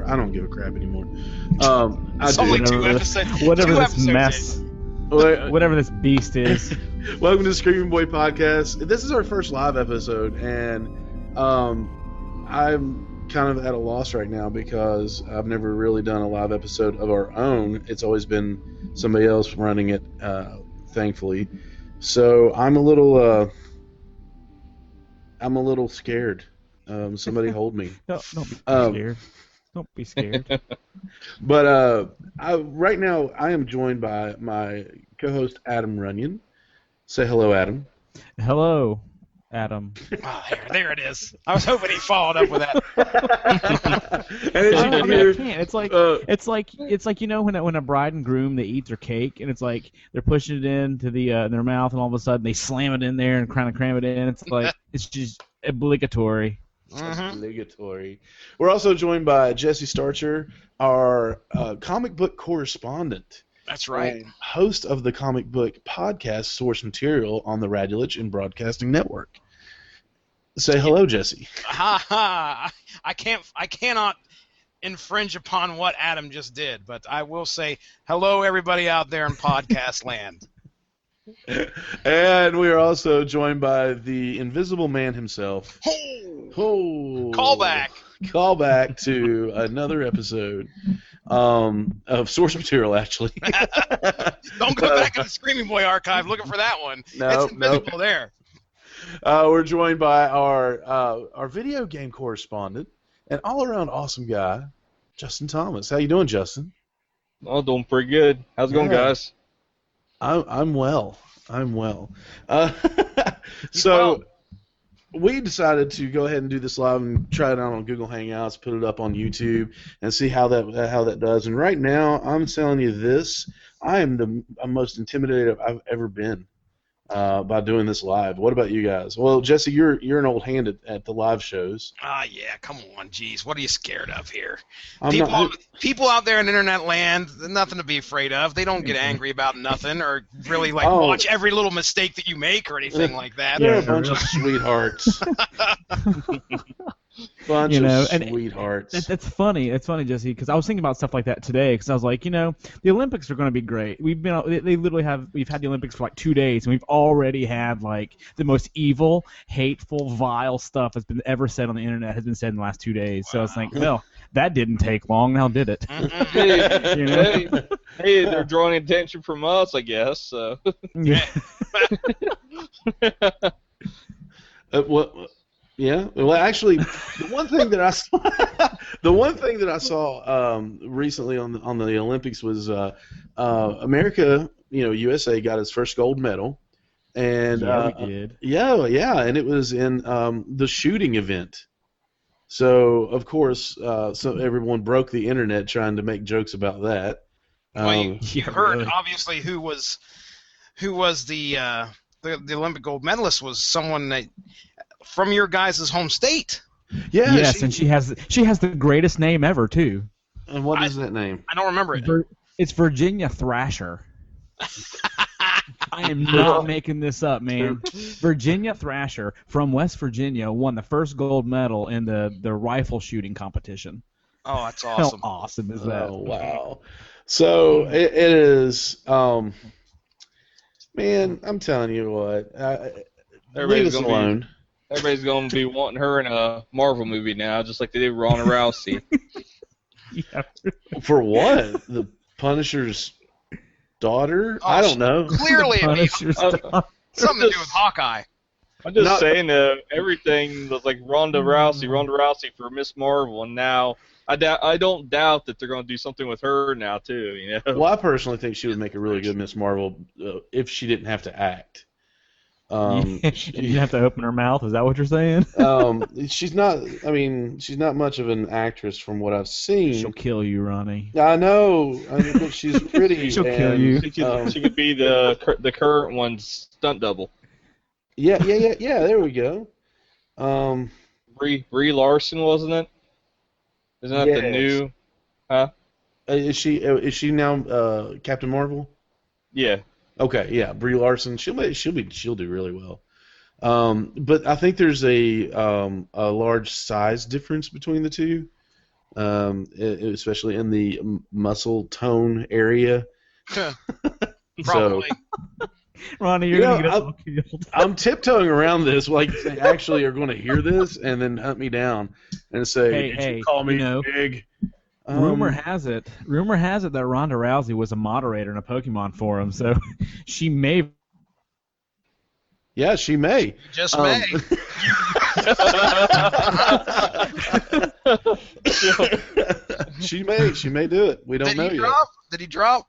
I don't give a crap anymore. It's only 2 episodes. Whatever Two this episodes mess, in. whatever this beast is. Welcome to the Screaming Boy Podcast. This is our first live episode, and I'm kind of at a loss right now because I've never really done a live episode of our own. It's always been somebody else running it, thankfully. So I'm a little scared. Somebody hold me. Don't be scared. Don't be scared. But right now I am joined by my co-host Adam Runyon. Say hello, Adam. Hello, Adam. Oh, there it is. I was hoping he followed up with that. And as you can hear, I can't. It's like you know when a bride and groom they eat their cake and it's like they're pushing it into their mouth and all of a sudden they slam it in there and kind of cram it in. It's like it's just obligatory. Obligatory. We're also joined by Jesse Starcher, our comic book correspondent. That's right. And host of the comic book podcast Source Material on the Radulich and Broadcasting Network. Say hello, Jesse. Ha ha! I cannot infringe upon what Adam just did, but I will say hello, everybody out there in podcast land. And we are also joined by the Invisible Man himself. Callback to another episode of Source Material, actually. Don't go back in the Screaming Boy archive looking for that one. It's invisible there. We're joined by our video game correspondent and all-around awesome guy, Justin Thomas. How you doing, Justin? Oh, doing pretty good. How's it going, guys? I'm well. So we decided to go ahead and do this live and try it out on Google Hangouts, put it up on YouTube, and see how that does. And right now, I'm telling you this: I am the most intimidated I've ever been by doing this live. What about you guys? Well, Jesse, you're an old hand at the live shows. Yeah, come on, geez, what are you scared of here? I'm People out there in internet land, nothing to be afraid of. They don't get angry about nothing or really watch every little mistake that you make or anything like that. They're a bunch of sweethearts. Sweethearts. That's funny. It's funny, Jesse, because I was thinking about stuff like that today. Because I was like, the Olympics are going to be great. We've had the Olympics for 2 days, and we've already had the most evil, hateful, vile stuff that's been ever said on the internet has been said in the last 2 days. So it's like, well, that didn't take long. Now did it? Hey, they're drawing attention from us, I guess. So. Yeah. Yeah. Well, actually, the one thing that I saw recently on the Olympics was America, USA got its first gold medal, and we did. Yeah, and it was in the shooting event. So of course, so everyone broke the internet trying to make jokes about that. Well, you heard obviously who was the Olympic gold medalist was someone that. From your guys' home state. Yeah. Yes, and she has the greatest name ever too. And what is that name? I don't remember it. It's Virginia Thrasher. I am not making this up, man. Virginia Thrasher from West Virginia won the first gold medal in the rifle shooting competition. Oh, that's awesome! How awesome is that? Oh, wow. So it is. Man, I'm telling you what. Leave us alone. Everybody's going to be wanting her in a Marvel movie now, just like they did Ronda Rousey. Yeah. For what? The Punisher's daughter? I don't know. Clearly, Something to do with Hawkeye. I'm just saying everything was like Ronda Rousey for Miss Marvel, and now I don't doubt that they're going to do something with her now too. You know. Well, I personally think she would make a really good Miss Marvel if she didn't have to act. You have to open her mouth. Is that what you're saying? She's not. I mean, she's not much of an actress from what I've seen. She'll kill you, Ronnie. I know. But she's pretty. She'll kill you. She could be the current one's stunt double. Yeah. There we go. Brie Larson, wasn't it? Isn't that the new? Huh? Is she now Captain Marvel? Yeah. Okay, yeah, Brie Larson. She'll do really well. But I think there's a large size difference between the two, especially in the muscle tone area. Probably. So, Ronnie, you're gonna get us all killed. I'm tiptoeing around this, like they actually are going to hear this and then hunt me down and say, "Did you call me big?" Rumor has it that Ronda Rousey was a moderator in a Pokemon forum, so she may. Yeah, she may. Just may. She may do it. We don't know yet. Did he drop?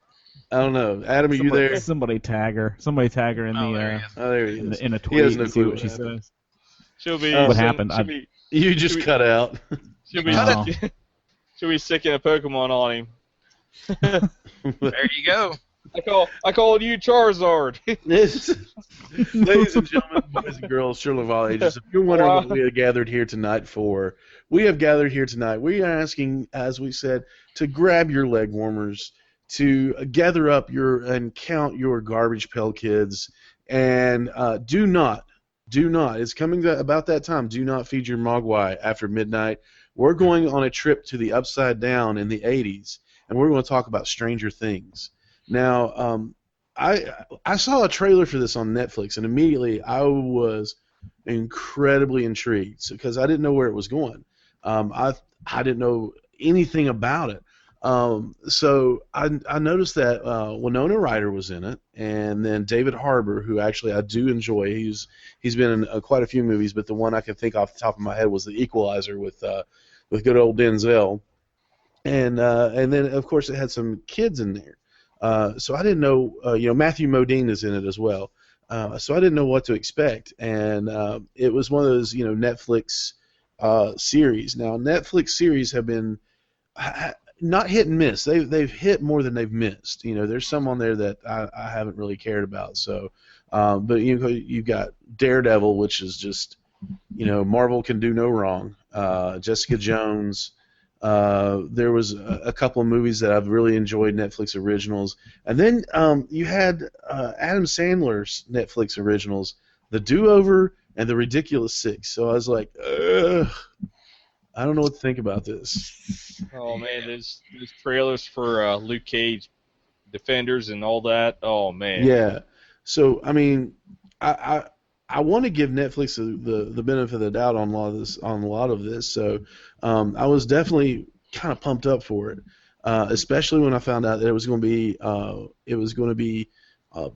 I don't know. Adam, are you there? Somebody tag her. Somebody tag her in there he is. In a tweet. He has no see clue what she says. She'll be. What happened? You just cut out. She'll be sicking a Pokemon on him. There you go. I called you Charizard. Ladies and gentlemen, boys and girls, children of all ages, if you're wondering what we have gathered here tonight for, we have gathered here tonight. We are asking, as we said, to grab your leg warmers, to gather up and count your garbage pail kids, and do not, it's coming about that time, do not feed your mogwai after midnight. We're going on a trip to the Upside Down in the 80s, and we're going to talk about Stranger Things. Now, I saw a trailer for this on Netflix, and immediately I was incredibly intrigued because I didn't know where it was going. I didn't know anything about it. So I noticed that Winona Ryder was in it, and then David Harbour, who actually I do enjoy. He's been in quite a few movies, but the one I can think off the top of my head was The Equalizer with good old Denzel, and then of course it had some kids in there. So I didn't know. Matthew Modine is in it as well. So I didn't know what to expect, and it was one of those Netflix series. Now Netflix series have been not hit and miss. They've hit more than they've missed. There's some on there that I haven't really cared about. So, but you've got Daredevil, which is just Marvel can do no wrong. Jessica Jones. There was a couple of movies that I've really enjoyed, Netflix originals, and then you had Adam Sandler's Netflix originals, The Do-Over and The Ridiculous Six. So I was like, ugh. I don't know what to think about this. Oh man, there's trailers for Luke Cage, Defenders, and all that. Oh man. Yeah. So I mean, I want to give Netflix the benefit of the doubt on a lot of this. So I was definitely kind of pumped up for it, especially when I found out that it was going to be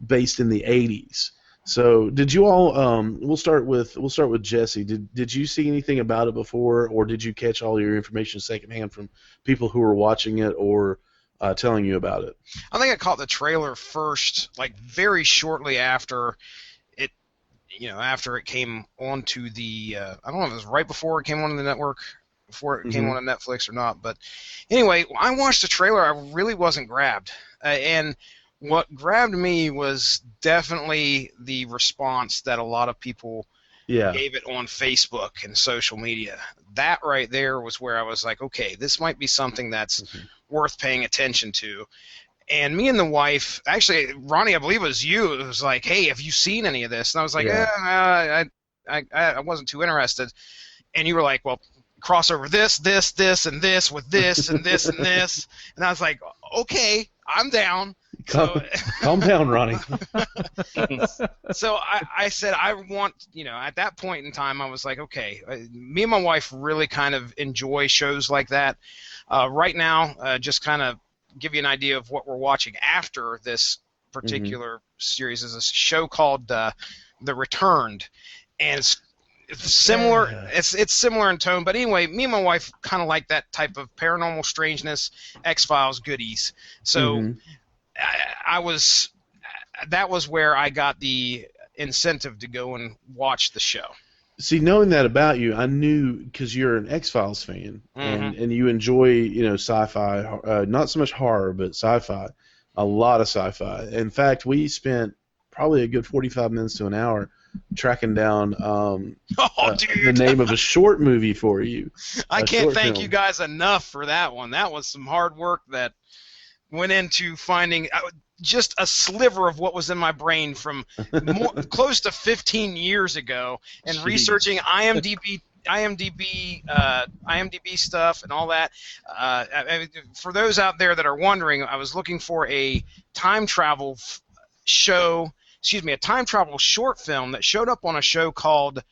based in the 80s. So did you all? We'll start with Jesse. Did you see anything about it before, or did you catch all your information secondhand from people who were watching it or telling you about it? I think I caught the trailer first, like very shortly after it. After it came onto the. I don't know if it was right before it came onto the network, before it came on Netflix or not. But anyway, I watched the trailer. I really wasn't grabbed, and what grabbed me was definitely the response that a lot of people gave it on Facebook and social media. That right there was where I was like, okay, this might be something that's worth paying attention to. And me and the wife, actually, Ronnie, I believe it was you, it was like, hey, have you seen any of this? And I was like, I wasn't too interested. And you were like, well, cross over this, and this with this and this and this. And I was like, okay, I'm down. Calm down, Ronnie. So I said I want, at that point in time, I was like, okay, me and my wife really kind of enjoy shows like that. Right now, just kind of give you an idea of what we're watching after this particular series is a show called The Returned, and it's similar. It's similar in tone, but anyway, me and my wife kind of like that type of paranormal strangeness, X-Files goodies. So that was where I got the incentive to go and watch the show. See, knowing that about you, I knew because you're an X-Files fan and you enjoy, sci-fi, not so much horror, but sci-fi, a lot of sci-fi. In fact, we spent probably a good 45 minutes to an hour tracking down the name of a short movie for you. I can't thank you guys enough for that one. That was some hard work that went into finding just a sliver of what was in my brain from close to 15 years ago, and researching IMDb stuff and all that. For those out there that are wondering, I was looking for a time travel a time travel short film that showed up on a show called,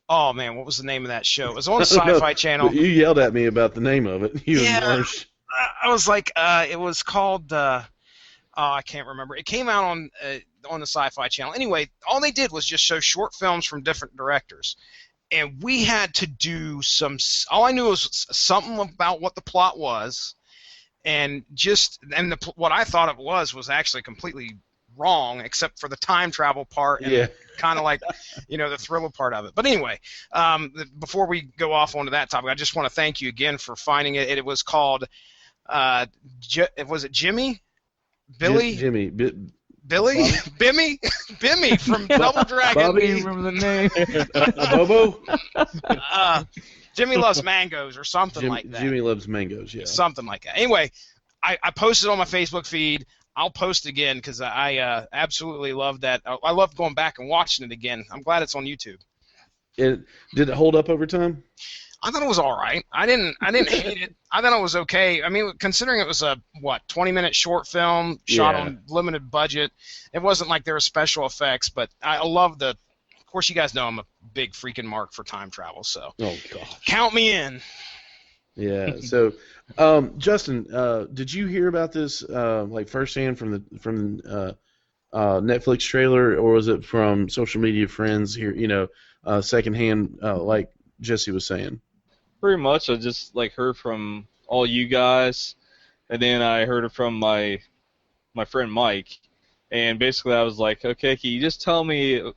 oh man, what was the name of that show? It was on Sci-Fi Channel. You yelled at me about the name of it. I was like, it was called, I can't remember. It came out on the Sci-Fi Channel. Anyway, all they did was just show short films from different directors. And we had to do all I knew was something about what the plot was, what I thought it was actually completely wrong, except for the time travel part and kind of like, the thriller part of it. But anyway, before we go off onto that topic, I just want to thank you again for finding it. It was called, was it Jimmy? Billy? Jimmy. Billy? Bimmy? Bimmy from Double Dragon. Bobby, remember the name? Bobo? Jimmy Loves Mangoes or something like that. Jimmy Loves Mangoes, yeah. Something like that. Anyway, I posted on my Facebook feed. I'll post again because I absolutely love that. I love going back and watching it again. I'm glad it's on YouTube. Did it hold up over time? I thought it was all right. I didn't hate it. I thought it was okay. I mean, considering it was a 20-minute short film shot on limited budget, it wasn't like there were special effects. But I love Of course, you guys know I'm a big freaking mark for time travel. So count me in. Yeah. So, Justin, did you hear about this firsthand from the Netflix trailer, or was it from social media friends here? Secondhand, like Jesse was saying. Pretty much, I just heard from all you guys, and then I heard it from my friend Mike, and basically I was like, okay, can you just tell me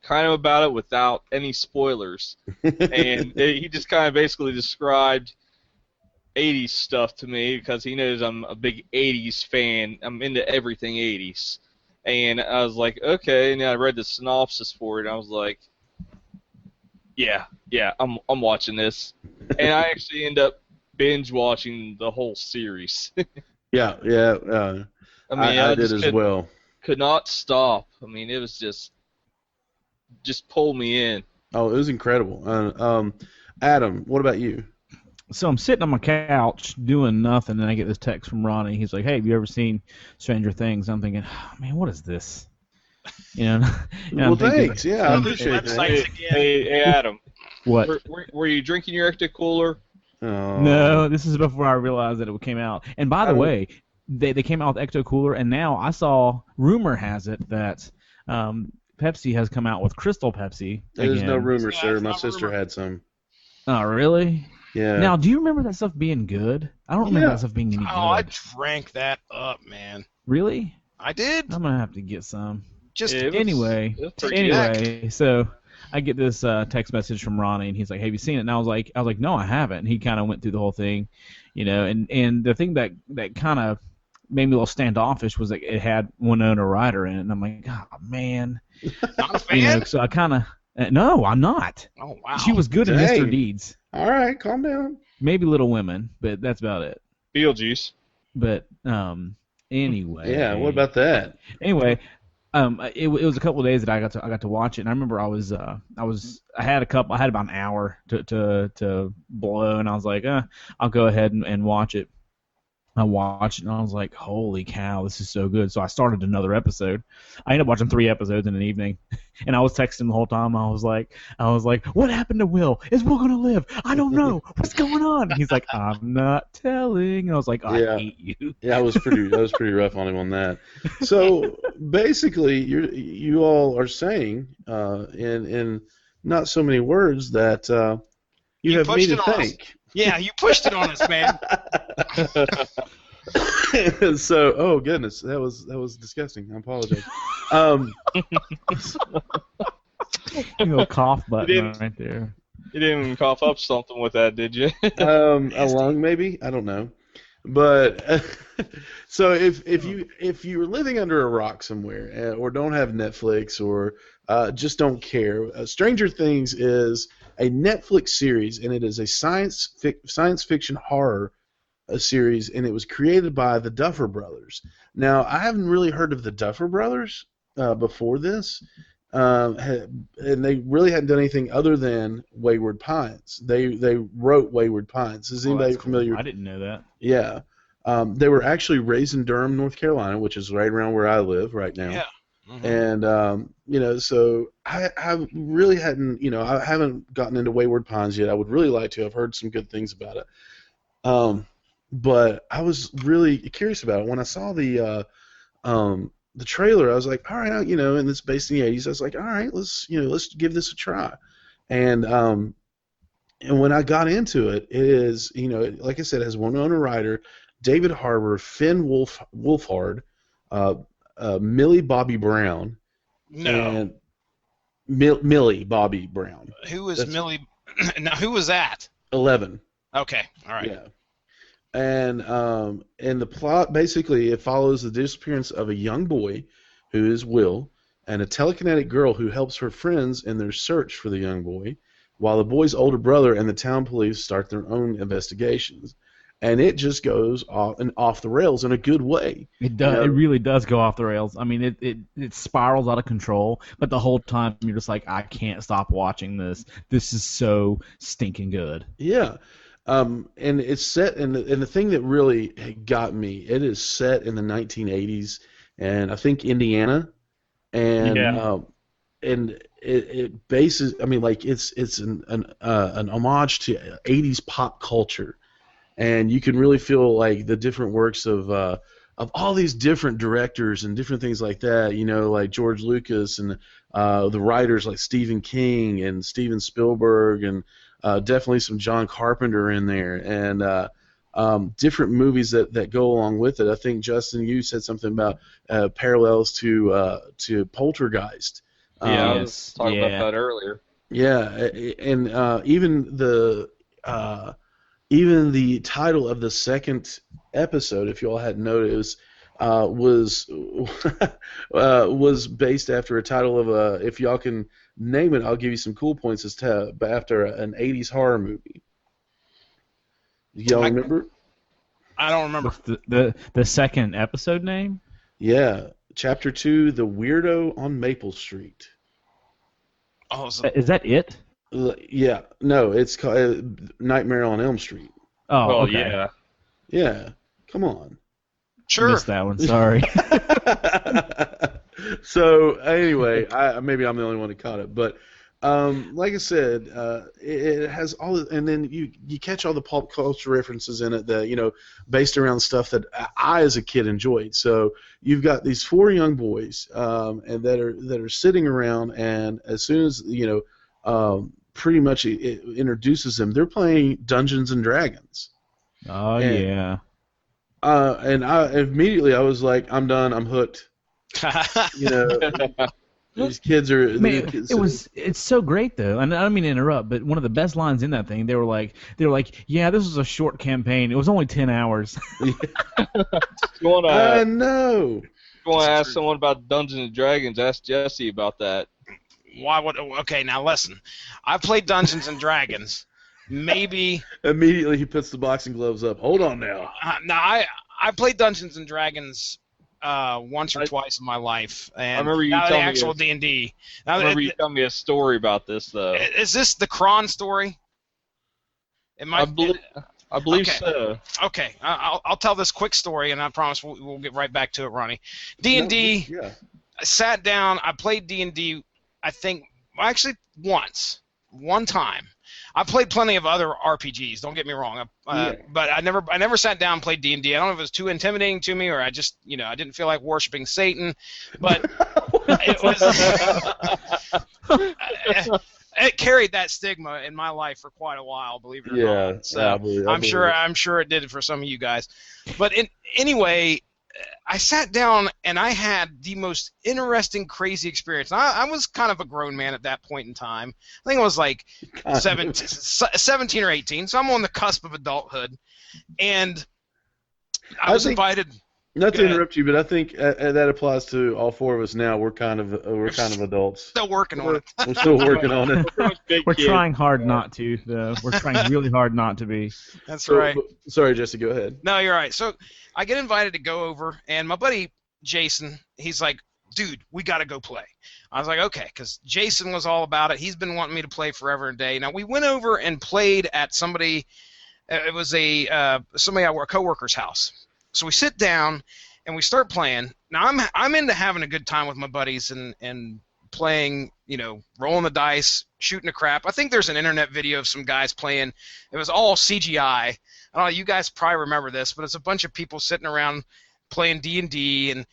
kind of about it without any spoilers? And he just kind of basically described 80s stuff to me because he knows I'm a big 80s fan. I'm into everything 80s. And I was like, okay, and then I read the synopsis for it, and I was like, yeah, I'm watching this. And I actually end up binge watching the whole series. Yeah. I did as well. Could not stop. I mean, it was just pulled me in. Oh, it was incredible. Adam, what about you? So I'm sitting on my couch doing nothing, and I get this text from Ronnie. He's like, "Hey, have you ever seen Stranger Things?" I'm thinking, oh, "Man, what is this?" Well, thanks. Yeah, I appreciate that. Hey, Adam. What? Were you drinking your Ecto Cooler? Oh. No, this is before I realized that it came out. And by the way, they came out with Ecto Cooler, and now I saw, rumor has it that Pepsi has come out with Crystal Pepsi. There's no rumor, sir. My sister had some. Oh, really? Yeah. Now, do you remember that stuff being good? I don't remember that stuff being any good. Oh, I drank that up, man. Really? I did. I'm gonna have to get some. Anyway, so I get this text message from Ronnie, and he's like, "Have you seen it?" And I was like, "No, I haven't." And he kind of went through the whole thing, and the thing that kind of made me a little standoffish was that it had Winona Ryder in it, and I'm like, "Oh man." Not a fan? So I kind of no, I'm not. Oh wow. She was good in Mr. Deeds. All right, calm down. Maybe Little Women, but that's about it. Beetlejuice. But anyway. Yeah, what about that? Anyway, it was a couple of days that I got to watch it, and I remember I had about an hour to blow, and I was like, I'll go ahead and watch it. I watched it and I was like, holy cow, this is so good. So I started another episode. I ended up watching 3 episodes in an evening. And I was texting the whole time. I was like, what happened to Will? Is Will gonna live? I don't know. What's going on? And he's like, I'm not telling. And I was like, I Yeah. hate you. Yeah, I was pretty rough on him on that. So basically, you all are saying, in not so many words, that you have me pushed to it on us. thank. Yeah, you pushed it on us, man. So, oh goodness, that was disgusting. I apologize. You know, cough button didn't- right there. You didn't cough up something with that, did you? A lung maybe, I don't know. But so if you're living under a rock somewhere or don't have Netflix or just don't care, Stranger Things is a Netflix series, and it is a science fiction horror series, and it was created by the Duffer Brothers. Now, I haven't really heard of the Duffer Brothers before this, and they really hadn't done anything other than Wayward Pines. They wrote Wayward Pines. Is anybody That's familiar? cool. I didn't know that. Yeah. They were actually raised in Durham, North Carolina, which is right around where I live right now. Yeah. Mhm. And so I really hadn't, I haven't gotten into Wayward Pines yet. I would really like to. I've heard some good things about it. But I was really curious about it. When I saw the trailer, I was like, all right, and it's based in the 80s. I was like, all right, let's give this a try. And when I got into it, it is, like I said, it has Winona Ryder, David Harbour, Finn Wolfhard, Millie Bobby Brown, No. and Millie Bobby Brown. Who is That's- Millie? Now, who was that? 11. Okay. All right. Yeah. And the plot, basically, it follows the disappearance of a young boy, who is Will, and a telekinetic girl who helps her friends in their search for the young boy, while the boy's older brother and the town police start their own investigations. And it just goes off the rails in a good way. It does. It really does go off the rails. I mean, it spirals out of control. But the whole time you're just like, I can't stop watching this. This is so stinking good. Yeah. And it's set, and the thing that really got me, it is set in the 1980s, and I think Indiana, and Yeah. And it bases, I mean, like it's an homage to 80s pop culture, and you can really feel like the different works of all these different directors and different things like that, like George Lucas and the writers like Stephen King and Steven Spielberg and definitely some John Carpenter in there, and different movies that go along with it. I think, Justin, you said something about parallels to Poltergeist. Yeah, I was talking about that earlier. Yeah, and even the title of the second episode, if you all hadn't noticed, was based after a title of if y'all can name it, I'll give you some cool points after an 80s horror movie. Y'all remember? I don't remember. What's the second episode name? Yeah, Chapter 2, The Weirdo on Maple Street. Oh, so, Is that it? Yeah, no, it's called Nightmare on Elm Street. Oh, Well, okay. yeah. Yeah, come on. sure. Missed that one. Sorry. So anyway, maybe I'm the only one who caught it, but like I said, it has all, and then you catch all the pop culture references in it that based around stuff that I as a kid enjoyed. So you've got these 4 young boys, and that are sitting around, and as soon as pretty much it introduces them, they're playing Dungeons and Dragons. Oh, And- yeah. And I immediately was like, I'm done, I'm hooked. These kids are. Man, it's so great though, and I don't mean to interrupt, but one of the best lines in that thing, they were like, yeah, this was a short campaign. It was only 10 hours. You want I to know. ask someone about Dungeons and Dragons? Ask Jesse about that. Why would? Okay, now listen. I played Dungeons and Dragons. Maybe. Immediately he puts the boxing gloves up. Hold on now. Now I played Dungeons and Dragons once or twice in my life, and I remember you not the telling me actual this. D&D. I remember you telling me a story about this, though. Is this the Kron story? It might. I I believe Okay. so. Okay, I'll tell this quick story, and I promise we'll get right back to it, Ronnie. D&D. Yeah. I sat down. I played D&D. I think actually one time. I played plenty of other RPGs. Don't get me wrong. But I never sat down and played D&D. I don't know if it was too intimidating to me, or I just I didn't feel like worshiping Satan. But it was. It carried that stigma in my life for quite a while, believe it or not. So I believe I'm sure it did it for some of you guys. But anyway, I sat down and I had the most interesting, crazy experience. I was kind of a grown man at that point in time. I think I was like 17 or 18, so I'm on the cusp of adulthood. And I was invited. Not to interrupt you, but I think that applies to all four of us now. We're kind of adults. Still working on it. We're still working on it. We're trying hard not to, though. We're trying really hard not to be. That's right. Sorry, Jesse, go ahead. No, you're right. So I get invited to go over, and my buddy Jason, he's like, dude, we got to go play. I was like, okay, because Jason was all about it. He's been wanting me to play forever and a day. Now, we went over and played at somebody, it was a coworker's house. So we sit down and we start playing. Now I'm into having a good time with my buddies and playing, rolling the dice, shooting the crap. I think there's an internet video of some guys playing. It was all CGI. I don't know, you guys probably remember this, but it's a bunch of people sitting around playing D&D and,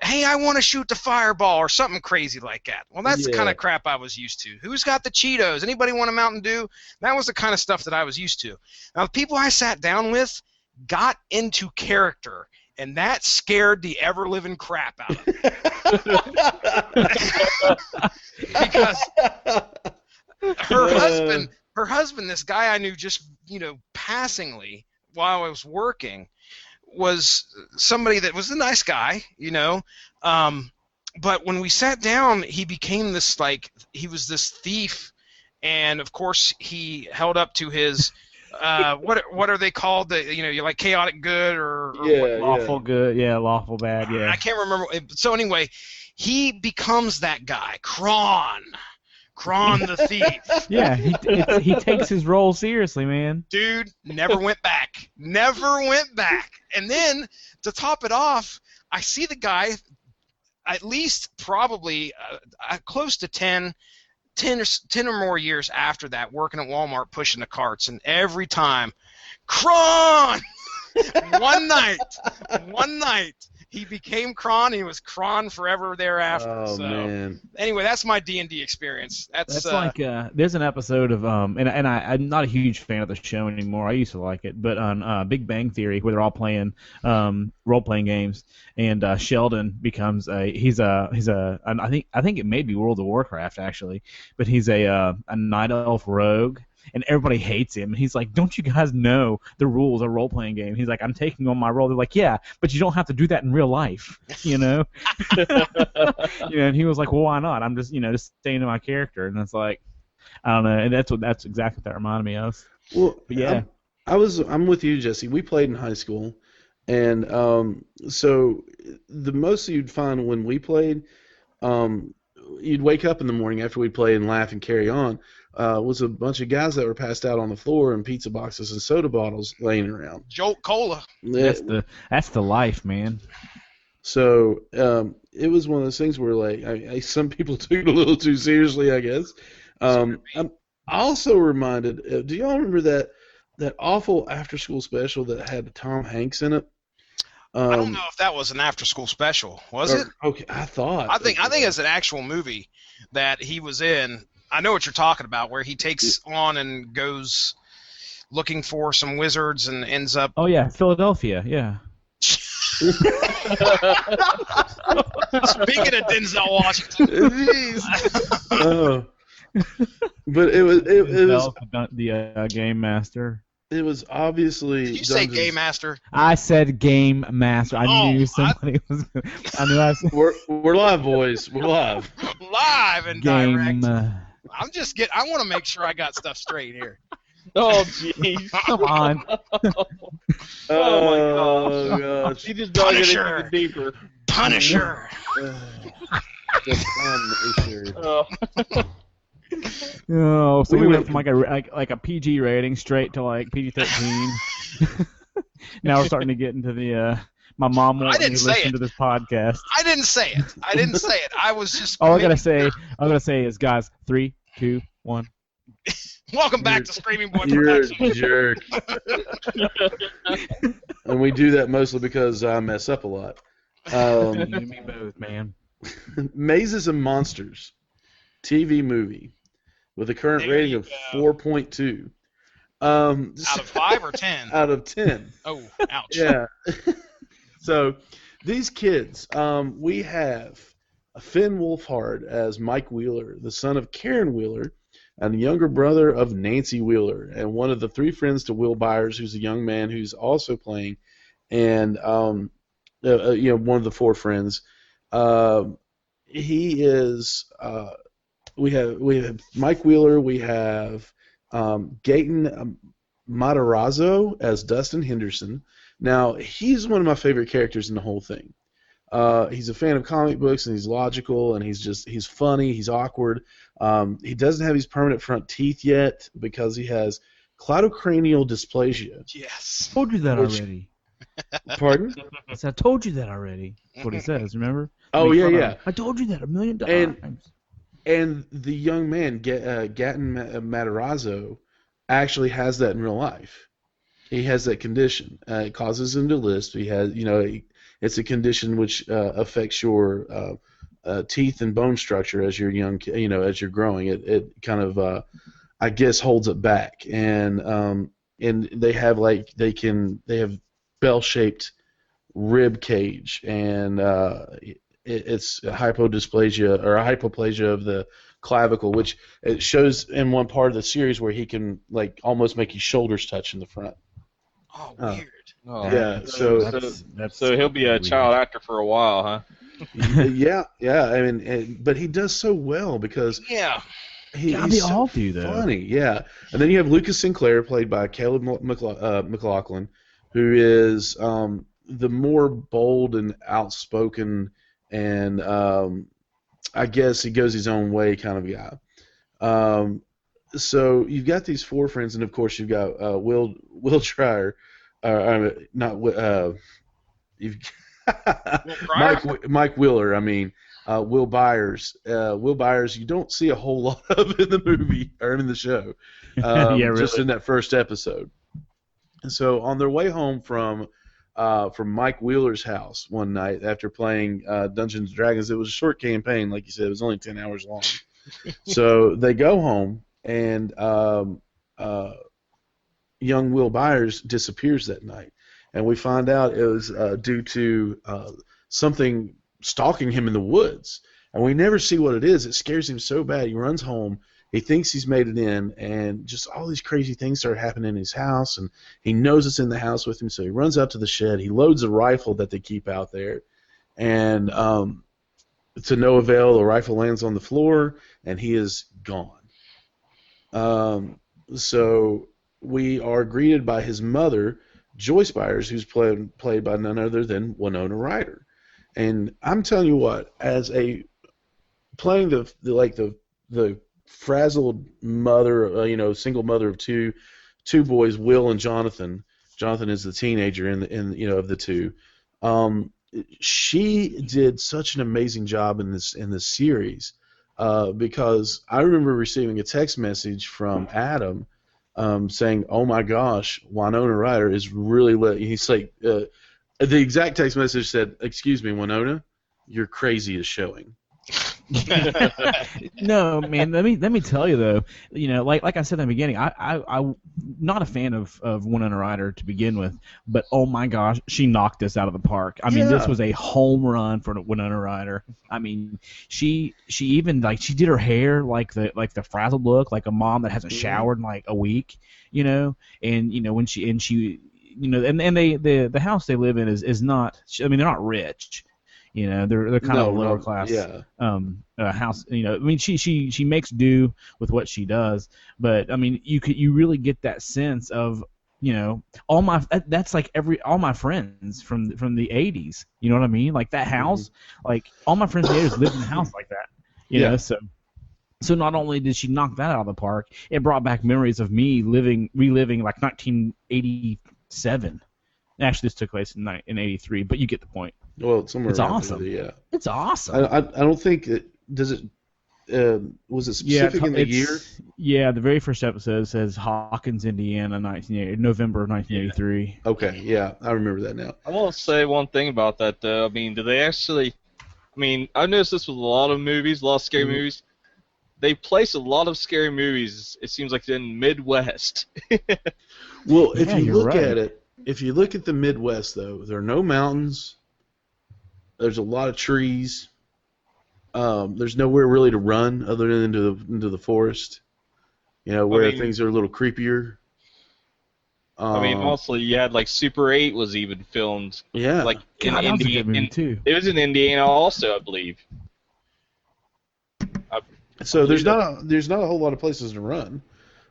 hey, I want to shoot the fireball or something crazy like that. Well, that's the kind of crap I was used to. Who's got the Cheetos? Anybody want a Mountain Dew? That was the kind of stuff that I was used to. Now, the people I sat down with got into character, and that scared the ever-living crap out of me. Because her husband, this guy I knew just, passingly while I was working, was somebody that was a nice guy, but when we sat down, he became this, he was this thief, and of course he held up to his what are they called? You like chaotic good or lawful good, lawful bad, I can't remember. So anyway, he becomes that guy, Kron the thief. Yeah, he takes his role seriously, man. Dude, never went back. And then to top it off, I see the guy at least probably close to 10 or more years after that, working at Walmart pushing the carts, and every time, Kron! One night, he became Kron. He was Kron forever thereafter. Oh, so, man. Anyway, that's my D&D experience. That's like there's an episode of and I'm not a huge fan of the show anymore. I used to like it, but on Big Bang Theory, where they're all playing role-playing games, and Sheldon becomes I think it may be World of Warcraft actually, but he's a night elf rogue. And everybody hates him. He's like, don't you guys know the rules of a role-playing game? He's like, I'm taking on my role. They're like, yeah, but you don't have to do that in real life, And he was like, well, why not? I'm just, just staying in my character. And it's like, I don't know. And that's exactly what that reminded me of. Well, but yeah. I'm with you, Jesse. We played in high school. And so the most you'd find when we played, you'd wake up in the morning after we played and laugh and carry on. Was a bunch of guys that were passed out on the floor and pizza boxes and soda bottles laying around. Jolt Cola. That's the life, man. So it was one of those things where some people took it a little too seriously, I guess. I'm also reminded. Do y'all remember that awful after-school special that had Tom Hanks in it? I don't know if that was an after-school special. Was it? Okay, I thought. I think it's an actual movie that he was in. I know what you're talking about, where he takes on and goes looking for some wizards and ends up... Oh, yeah, Philadelphia, yeah. Speaking of Denzel Washington. Jeez. But it was the Game Master. It was obviously... Did you say Game Master? I said Game Master. I knew somebody was... I said... We're live, boys. We're live. Live and direct. I want to make sure I got stuff straight here. Oh, jeez. Come on. Oh, my gosh. He just dug it even deeper. Punisher. The Punisher. Oh, so we went from like a PG rating straight to like PG-13. Now we're starting to get into the my mom won't let me listen to this podcast. I didn't say it. I was just. All I gotta say is, guys, 3, 2, 1. Welcome back to Screaming Boy You're Productions. a jerk. And we do that mostly because I mess up a lot. You and me both, man. Mazes and Monsters, TV movie, with a current There rating you of go. 4.2. Out of 5 or 10? Out of 10. Oh, ouch. Yeah. So these kids, we have Finn Wolfhard as Mike Wheeler, the son of Karen Wheeler, and the younger brother of Nancy Wheeler, and one of the 3 friends to Will Byers, who's a young man who's also playing, and one of the 4 friends. He is. We have Mike Wheeler. We have Gaten Matarazzo as Dustin Henderson. Now he's one of my favorite characters in the whole thing. He's a fan of comic books, and he's logical, and he's funny, he's awkward. He doesn't have his permanent front teeth yet because he has cleidocranial dysplasia. Yes. I told you that already. Pardon? I said, I told you that already. That's what he says, remember? Oh, yeah. I told you that 1,000,000 times. And the young man, Gaten Matarazzo, actually has that in real life. He has that condition. It causes him to lisp. He has, it's a condition which affects your teeth and bone structure as you're young, as you're growing. It kind of, I guess, holds it back. And they have they have bell-shaped rib cage, and it's hypodysplasia or a hypoplasia of the clavicle, which it shows in one part of the series where he can almost make his shoulders touch in the front. Oh, weird. Oh, Yeah, so he'll be a child actor for a while, huh? yeah. I mean, but he does so well because he's all so do, though. funny. Yeah, and then you have Lucas Sinclair, played by Caleb McLaughlin, who is the more bold and outspoken, and I guess he goes his own way kind of guy. So you've got these 4 friends, and of course you've got Will Trier. You've Mike Wheeler. I mean, Will Byers. Will Byers, you don't see a whole lot of in the movie or in the show. Really. Just in that first episode. And so on their way home from Mike Wheeler's house one night after playing Dungeons and Dragons, it was a short campaign, like you said, it was only 10 hours long. So they go home, and young Will Byers disappears that night, and we find out it was due to something stalking him in the woods, and we never see what it is. It scares him so bad. He runs home. He thinks he's made it in, and just all these crazy things start happening in his house, and he knows it's in the house with him, so he runs out to the shed. He loads a rifle that they keep out there, and to no avail, the rifle lands on the floor, and he is gone. So we are greeted by his mother, Joyce Byers, who's played by none other than Winona Ryder. And I'm telling you what, as playing the frazzled mother, single mother of two boys, Will and Jonathan. Jonathan is the teenager of the two. She did such an amazing job in this series because I remember receiving a text message from Adam saying, "Oh my gosh, Winona Ryder is really." He's like, the exact text message said, "Excuse me, Winona, your crazy is showing." No, man. Let me tell you though. Like I said in the beginning, I'm not a fan of Winona Ryder to begin with, but oh my gosh, she knocked us out of the park. I mean, this was a home run for Winona Ryder. I mean, she even she did her hair like the frazzled look, like a mom that hasn't showered in like a week, and when she and the house they live in is not. I mean, they're not rich. They're kind of a lower class house. I mean, she makes do with what she does, but I mean, you really get that sense of all my friends from the 80s. You know what I mean? Like that house, like all my friends from the 80s lived in a house like that. You know, so So not only did she knock that out of the park, it brought back memories of me reliving like 1987. Actually, this took place in '83, but you get the point. Well, somewhere It's around awesome. there, yeah. It's awesome. I don't think does it. Was it specific in the year? Yeah, the very first episode says Hawkins, Indiana, November of 1983. Okay, yeah, I remember that now. I want to say one thing about that, though. I mean, do they actually... I mean, I've noticed this with a lot of movies, a lot of scary movies. They place a lot of scary movies, it seems like, in Midwest. Well, if Yeah, you you're look right. at it, if you look at the Midwest, though, there are no mountains. There's a lot of trees. There's nowhere really to run other than into the forest. You know, where things are a little creepier. I mean, mostly you had like Super 8 was even filmed. Yeah. Like in God, that was a good movie, Indiana too. It was in Indiana also, I believe. So there's not a whole lot of places to run.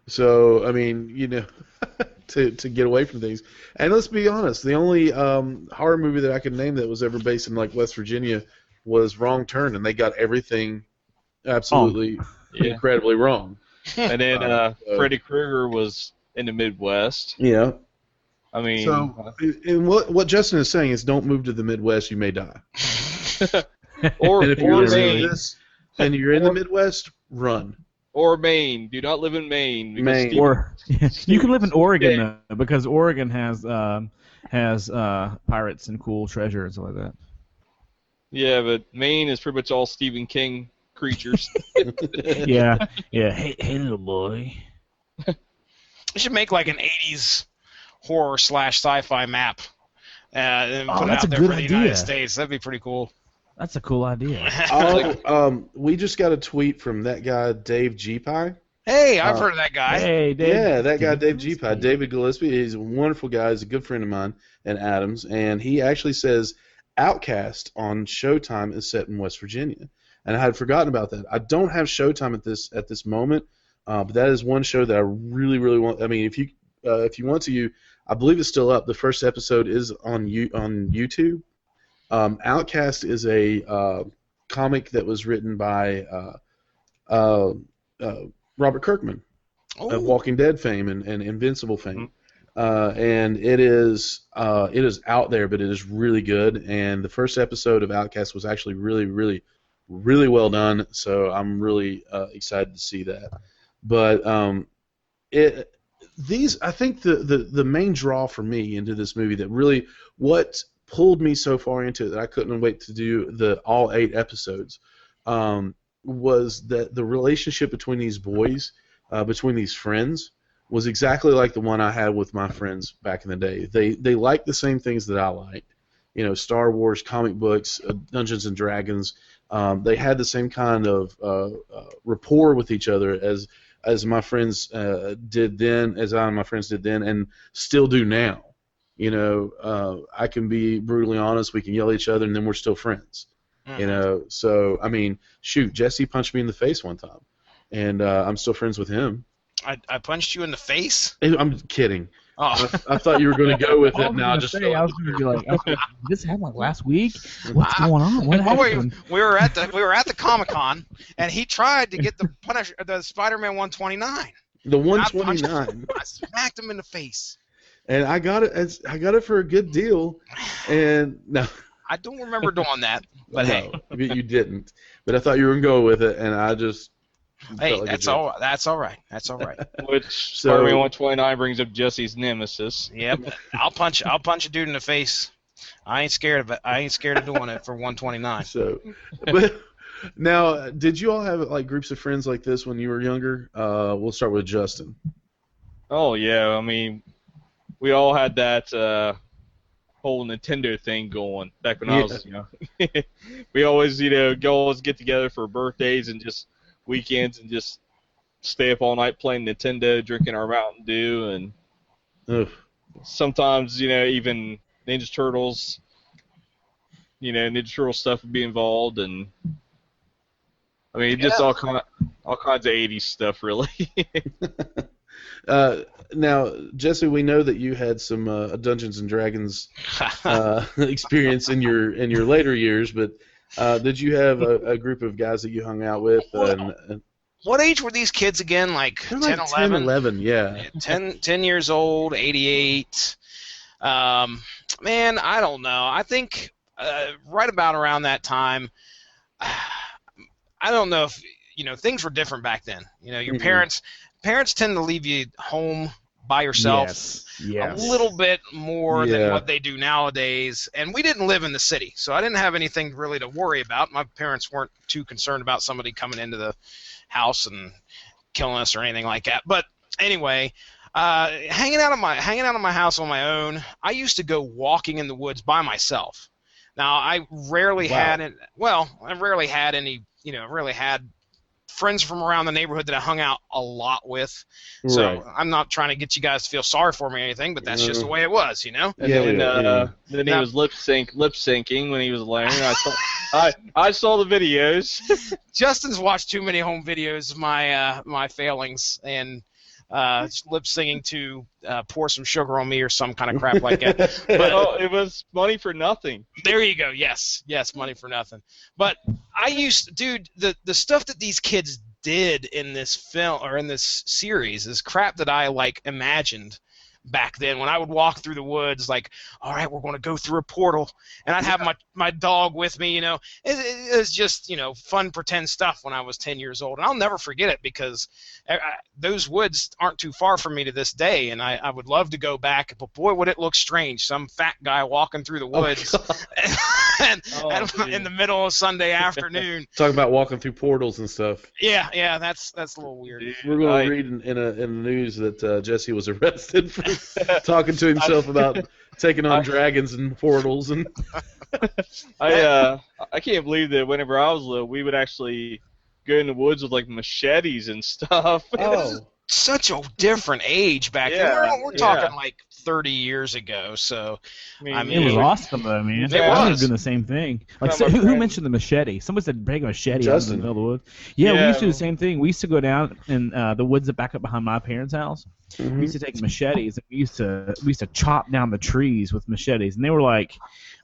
So I mean, you know, to get away from things. And let's be honest, the only horror movie that I could name that was ever based in like West Virginia was Wrong Turn, and they got everything absolutely incredibly wrong. And then Freddy Krueger was in the Midwest. Yeah. I mean, So and what Justin is saying is, don't move to the Midwest, you may die. or And if you're listening Maine, to this and you're in the Midwest, run. or Maine. Do not live in Maine. because Maine. Steve- Or you can live in Oregon though, because Oregon has pirates and cool treasure and stuff like that. Yeah, but Maine is pretty much all Stephen King creatures. Yeah. Hey, little boy. They should make like an 80s horror / sci-fi map and put it that's out a there good for the idea. United States. That'd be pretty cool. That's a cool idea. We just got a tweet from that guy Dave G-Pie. Hey, I've heard of that guy. Hey, Dave. Yeah, that guy Dave G-Pie, David Gillespie. He's a wonderful guy. He's a good friend of mine and Adam's, and he actually says Outcast on Showtime is set in West Virginia, and I had forgotten about that. I don't have Showtime at this moment, but that is one show that I really want. I mean, if you want to, I believe it's still up. The first episode is on YouTube. Outcast is a comic that was written by Robert Kirkman of Walking Dead fame and Invincible fame. And it is out there, but it is really good. And the first episode of Outcast was actually really well done. So I'm really excited to see that. But I think the main draw for me into this movie, that really what pulled me so far into it that I couldn't wait to do all 8 episodes, was that the relationship between these boys, between these friends, was exactly like the one I had with my friends back in the day. They liked the same things that I liked, you know, Star Wars, comic books, Dungeons and Dragons. They had the same kind of rapport with each other as my friends did then, as I and my friends did then, and still do now. You know, I can be brutally honest. We can yell at each other, and then we're still friends. You know, so I mean, shoot, Jesse punched me in the face one time, and I'm still friends with him. I punched you in the face? I'm kidding. Oh. I thought you were going to go with I it. was Now I gonna just say, I was going to be like, did this happen like last week? What's going on? What Well, happened? we were at the Comic-Con, and he tried to get the Spider-Man 129. the 129, I smacked him in the face. and I got it for a good deal, and no. I don't remember doing that, but hey, you didn't. But I thought you were going to go with it, and I just. hey, felt like a that's jerk. all. That's all right. That's all right. Which So- Spider-Man 129 brings up Jesse's nemesis. Yep. I'll punch a dude in the face. I ain't scared of it. I ain't scared of doing it for 129. So, but now, did you all have like groups of friends like this when you were younger? We'll start with Justin. Oh yeah, I mean, we all had that whole Nintendo thing going back when I was, you know. We always, get together for birthdays and just weekends and just stay up all night playing Nintendo, drinking our Mountain Dew, and Ugh. sometimes, even Ninja Turtles, Ninja Turtle stuff would be involved, and I mean, just all kinds of 80s stuff, really. Now, Jesse, we know that you had some Dungeons and Dragons experience in your later years, but did you have a group of guys that you hung out with? what age were these kids again? Like They're 10, like 11? 10, 11, yeah. 10 years old, 88. Man, I don't know. I think right about around that time, I don't know if, things were different back then. Your parents tend to leave you home by yourself a little bit more than what they do nowadays. And we didn't live in the city, so I didn't have anything really to worry about. My parents weren't too concerned about somebody coming into the house and killing us or anything like that. But anyway, hanging out of my house on my own, I used to go walking in the woods by myself. Now, I rarely had any, really had friends from around the neighborhood that I hung out a lot with. So I'm not trying to get you guys to feel sorry for me or anything, but that's just the way it was, And then he was lip syncing when he was alone. I saw the videos. Justin's watched too many home videos of my failings and lip singing to Pour Some Sugar on Me or some kind of crap like that. But it was Money for Nothing. There you go. Yes, Money for Nothing. But the stuff that these kids did in this film or in this series is crap that I imagined back then when I would walk through the woods, like, all right, we're going to go through a portal, and I'd have my dog with me, It was just, fun pretend stuff when I was 10 years old, and I'll never forget it because those woods aren't too far from me to this day, and I would love to go back, but boy, would it look strange, some fat guy walking through the woods in the middle of Sunday afternoon. Talking about walking through portals and stuff. Yeah, that's a little weird. We're going to read in the news that Jesse was arrested for talking to himself about taking on dragons and portals and. I can't believe that whenever I was little, we would actually go in the woods with machetes and stuff. Oh, such a different age back then. We're talking 30 years ago. So I mean, it was awesome though, man. I was doing the same thing. Who mentioned the machete? Somebody said bring a machete out in the middle of the woods. Yeah, we used to do the same thing. We used to go down in the woods that back up behind my parents' house. Mm-hmm. We used to take machetes and we used to chop down the trees with machetes, and they were like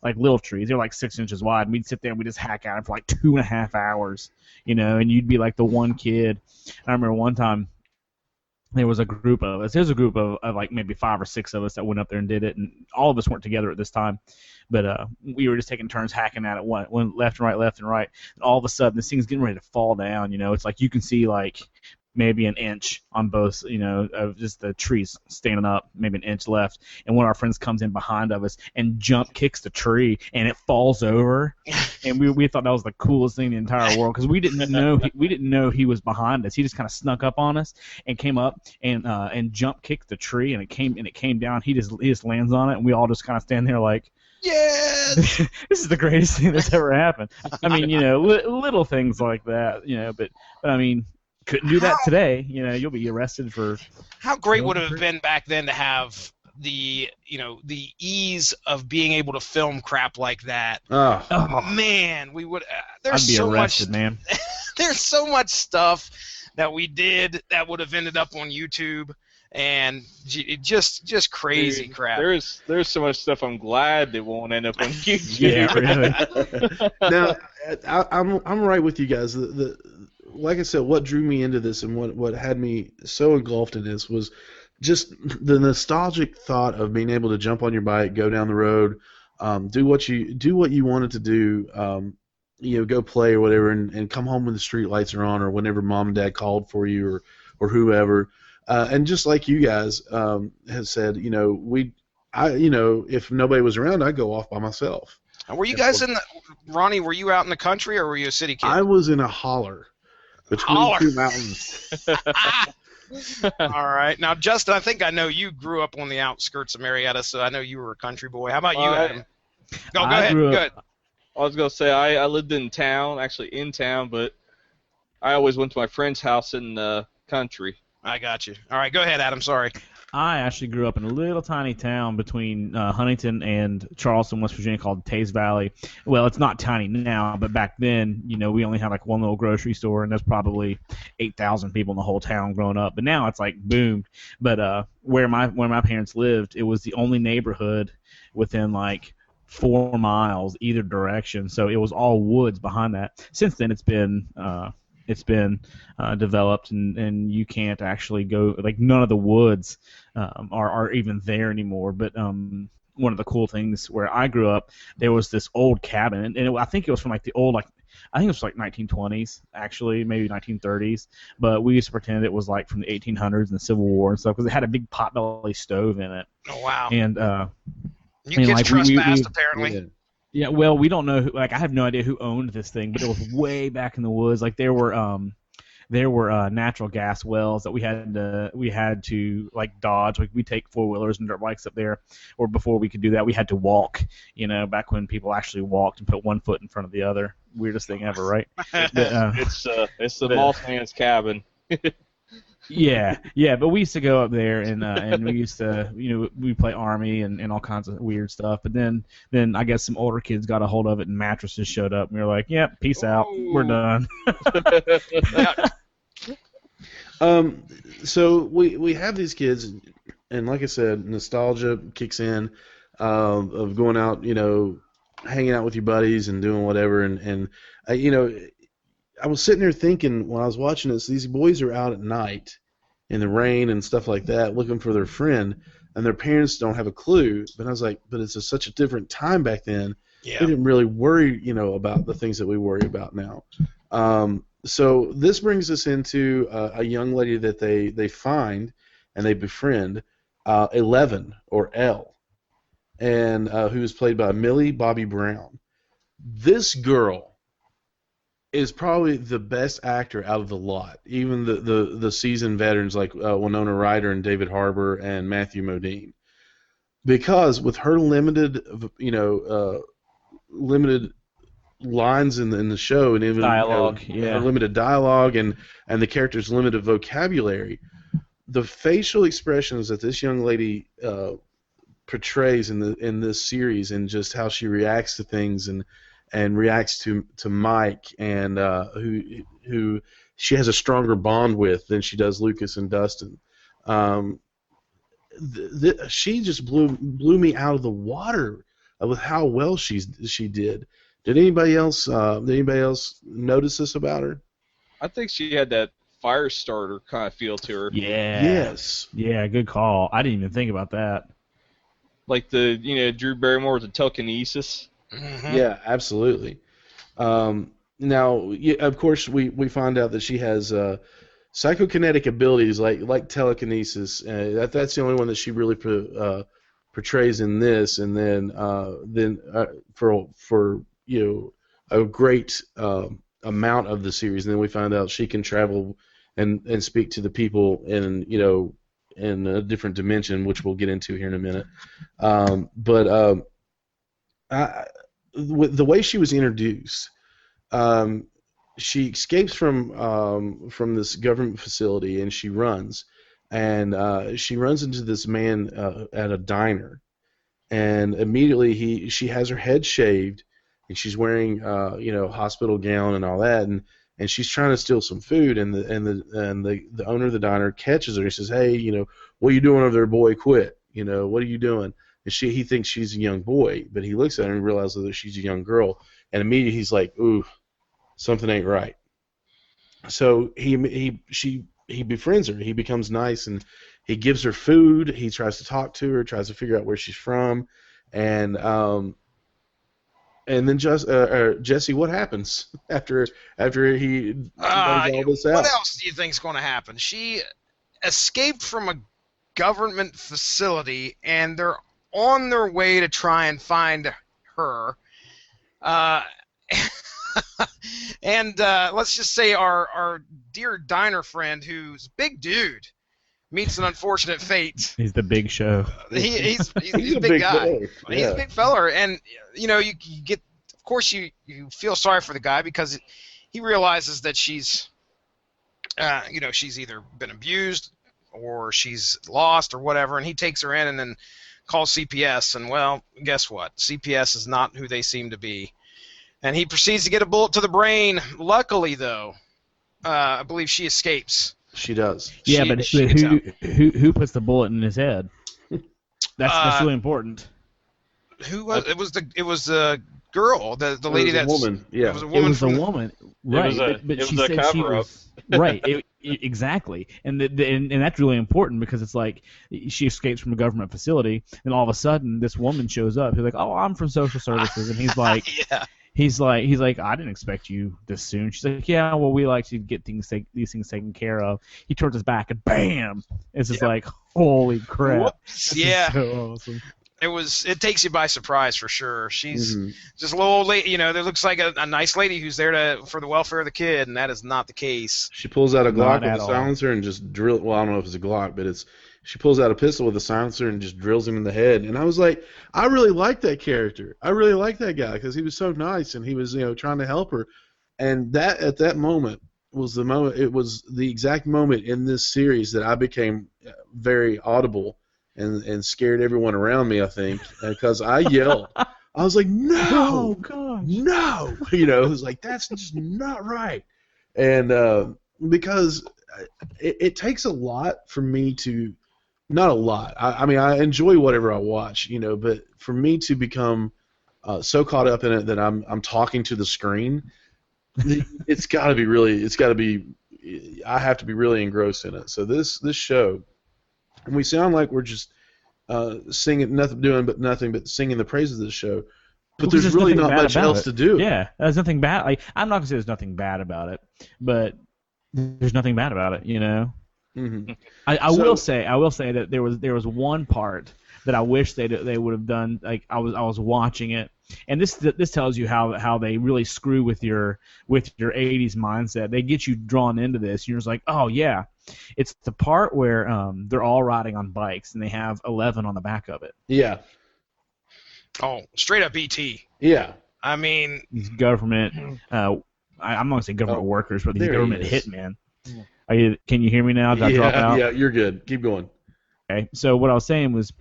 little trees. They were 6 inches wide. And we'd sit there and we'd just hack at them for 2.5 hours, and you'd be the one kid. I remember one time there was a group of us. There's a group of maybe 5 or 6 of us that went up there and did it, and all of us weren't together at this time. But we were just taking turns hacking at it, one left and right. And all of a sudden, this thing's getting ready to fall down. It's you can see maybe an inch on both, of just the trees standing up, maybe an inch left. And one of our friends comes in behind of us and jump kicks the tree, and it falls over. And we thought that was the coolest thing in the entire world because we didn't know he was behind us. He just kind of snuck up on us and came up and jump kicked the tree, and it came down. He just lands on it, and we all just kind of stand there yes! This is the greatest thing that's ever happened. I mean, little things like that, but I mean. Couldn't do that today. You'll be arrested for. How great would it have been back then to have the ease of being able to film crap like that? Oh man, we would. I'd be arrested, man. There's so much stuff that we did that would have ended up on YouTube, and just crazy crap. There's so much stuff I'm glad that won't end up on YouTube. Yeah, really. Now, I'm right with you guys. Like I said, what drew me into this and what had me so engulfed in this was just the nostalgic thought of being able to jump on your bike, go down the road, do what you wanted to do, go play or whatever, and come home when the street lights are on or whenever mom and dad called for you or whoever. And just like you guys have said, if nobody was around, I'd go off by myself. Were you guys Ronnie? Were you out in the country or were you a city kid? I was in a holler. Between 2 mountains. All right. Now, Justin, I think I know you grew up on the outskirts of Marietta, so I know you were a country boy. How about you, Adam? Go ahead. Go ahead. I was going to say I lived in town, but I always went to my friend's house in the country. I got you. All right, go ahead, Adam. Sorry. I actually grew up in a little tiny town between Huntington and Charleston, West Virginia, called Taze Valley. Well, it's not tiny now, but back then, we only had one little grocery store, and there's probably 8,000 people in the whole town growing up. But now it's boomed. But where my parents lived, it was the only neighborhood within 4 miles either direction, so it was all woods behind that. Since then, it's been it's been developed, and you can't actually go, like, none of the woods are even there anymore. But one of the cool things where I grew up, there was this old cabin, and I think it was from like the old, like, I think it was like 1920s, actually, maybe 1930s. But we used to pretend it was like from the 1800s and the Civil War and stuff, because it had a big potbelly stove in it. Oh wow! And you kids like, trespassed apparently. Yeah, well, we don't know who, like, I have no idea who owned this thing, but it was way back in the woods. Like, there were natural gas wells that we had to like dodge. Like, we take 4-wheelers and dirt bikes up there, or before we could do that, we had to walk. Back when people actually walked and put one foot in front of the other. Weirdest thing ever, right? But, it's the boss man's cabin. Yeah, but we used to go up there and we used to, we play Army and all kinds of weird stuff. But then I guess some older kids got a hold of it and mattresses showed up and we were like, yep, peace out, we're done. So we have these kids, and like I said, nostalgia kicks in of going out, hanging out with your buddies and doing whatever. And I was sitting there thinking when I was watching this, these boys are out at night in the rain and stuff like that looking for their friend, and their parents don't have a clue. But I was like, but it's such a different time back then. Yeah. They didn't really worry, about the things that we worry about now. So this brings us into a young lady that they find and they befriend, 11, or Elle, and who is played by Millie Bobby Brown. This girl is probably the best actor out of the lot, even the seasoned veterans like Winona Ryder and David Harbour and Matthew Modine, because with her limited lines in the show, and even dialogue, her limited dialogue and the character's limited vocabulary, the facial expressions that this young lady portrays in this series, and just how she reacts to things and reacts to Mike, and who she has a stronger bond with than she does Lucas and Dustin. She just blew me out of the water with how well she did. Did anybody else notice this about her? I think she had that fire starter kind of feel to her. Yeah. Yes. Yeah, good call. I didn't even think about that. Like Drew Barrymore with the telekinesis. Mm-hmm. Yeah, absolutely. Now, of course, we find out that she has psychokinetic abilities like telekinesis. That's the only one that she really portrays in this. And then for a great amount of the series, and then we find out she can travel and speak to the people in a different dimension, which we'll get into here in a minute. The way she was introduced, she escapes from this government facility, and she runs into this man at a diner, and immediately she has her head shaved, and she's wearing hospital gown and all that, and she's trying to steal some food, and the owner of the diner catches her. He says, "Hey, what are you doing over there, boy? Quit! What are you doing?" And he thinks she's a young boy, but he looks at her and realizes that she's a young girl, and immediately he's like, "Ooh, something ain't right." So he befriends her. He becomes nice, and he gives her food. He tries to talk to her, tries to figure out where she's from, and then Jesse, what happens after he does all this out? What else do you think is going to happen? She escaped from a government facility, and they're on their way to try and find her. And let's just say our dear diner friend, who's a big dude, meets an unfortunate fate. He's the Big Show. He's a big guy. Yeah. He's a big feller, and you get, of course, you feel sorry for the guy, because he realizes that she's either been abused or she's lost or whatever, and he takes her in and then calls CPS, and well, guess what? CPS is not who they seem to be. And he proceeds to get a bullet to the brain. Luckily, though, I believe she escapes. She does. Yeah, She gets out. who puts the bullet in his head? That's really important. Who was it? Was the girl, the lady It was a woman. Yeah. It was a woman. It was a woman. Right, It was she a said she cover-up. was right. Exactly, and and that's really important because it's like she escapes from a government facility, and all of a sudden this woman shows up. Who's like, "Oh, I'm from social services," and he's like, Yeah. He's like, I didn't expect you this soon. She's like, yeah, well, we like to get these things taken care of. He turns his back, and bam! It's just like, holy crap! Whoops. This Yeah. is so awesome. It takes you by surprise for sure. She's just a little old lady, you know, that looks like a nice lady who's there for the welfare of the kid, and that is not the case. She pulls out a Glock Not with at a all. silencer and just drill. Well, I don't know if it's a Glock, but she pulls out a pistol with a silencer and just drills him in the head. And I was like, I really like that character. I really like that guy because he was so nice and he was, trying to help her. And that at that moment was the moment. It was the exact moment in this series that I became very audible and scared everyone around me. I think because I yelled. I was like, no, Oh gosh. no, it was like that's just not right. And because it takes a lot for me to. Not a lot. I mean, I enjoy whatever I watch, but for me to become so caught up in it that I'm talking to the screen, it's got to be really. It's got to be. I have to be really engrossed in it. So this show, and we sound like we're just singing doing nothing but singing the praises of the show, but Because there's really nothing not bad much about else it. to do. Yeah, there's nothing bad. Like, I'm not gonna say there's nothing bad about it, but there's nothing bad about it. Mm-hmm. I will say that there was one part that I wish they would have done. Like I was watching it, and this tells you how they really screw with your 80s mindset. They get you drawn into this. And you're just like, oh yeah, it's the part where they're all riding on bikes and they have 11 on the back of it. Yeah. Oh, straight up ET. Yeah. I mean, These government, I'm not gonna say government workers, but these there he government is. hitmen. Can you hear me now? Did I drop out? Yeah, you're good. Keep going. Okay. So what I was saying was,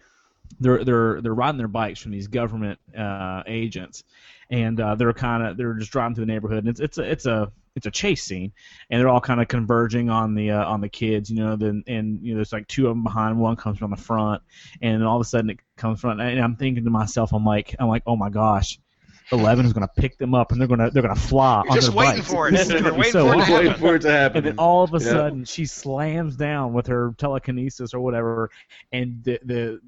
they're riding their bikes from these government agents, and they're just driving through the neighborhood, and it's a chase scene, and they're all kind of converging on the kids, there's like two of them behind, one comes from the front, and all of a sudden it comes front, and I'm thinking to myself, I'm like, oh my gosh. 11 is going to pick them up, and they're going to fly on just their waiting bikes. for it. This is going to be so Waiting awesome. Waiting for it to happen. And then all of a sudden, she slams down with her telekinesis or whatever, and the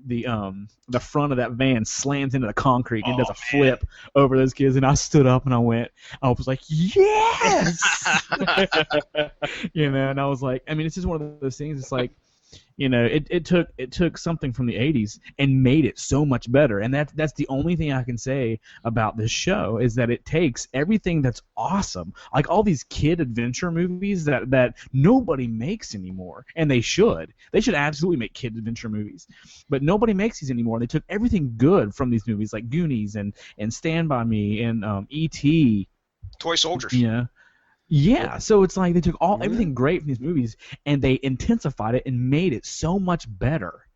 front of that van slams into the concrete and does a flip over those kids. And I stood up and I was like, yes, and I was like, I mean, it's just one of those things. It's like, it took something from the 80s and made it so much better, and that's the only thing I can say about this show is that it takes everything that's awesome, like all these kid adventure movies that nobody makes anymore, and they should absolutely make kid adventure movies, but nobody makes these anymore. They took everything good from these movies like Goonies and Stand By Me and E.T. Toy soldiers. Yeah, so it's like they took everything great from these movies and they intensified it and made it so much better.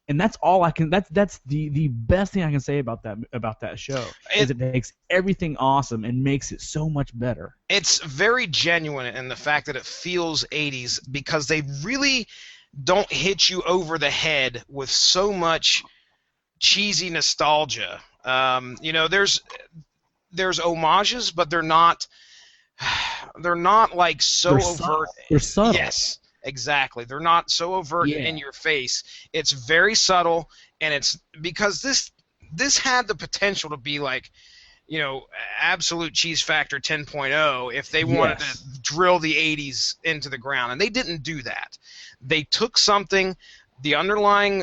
And that's all I can. That's the best thing I can say about that show. Is it takes everything awesome and makes it so much better. It's very genuine in the fact that it feels 80s because they really don't hit you over the head with so much cheesy nostalgia. There's homages, but they're not like so They're overt. subtle. They're subtle. Yes, exactly. They're not so overt in your face. It's very subtle, and it's because this had the potential to be like, absolute cheese factor 10.0 if they wanted to drill the 80s into the ground, and they didn't do that. They took something, the underlying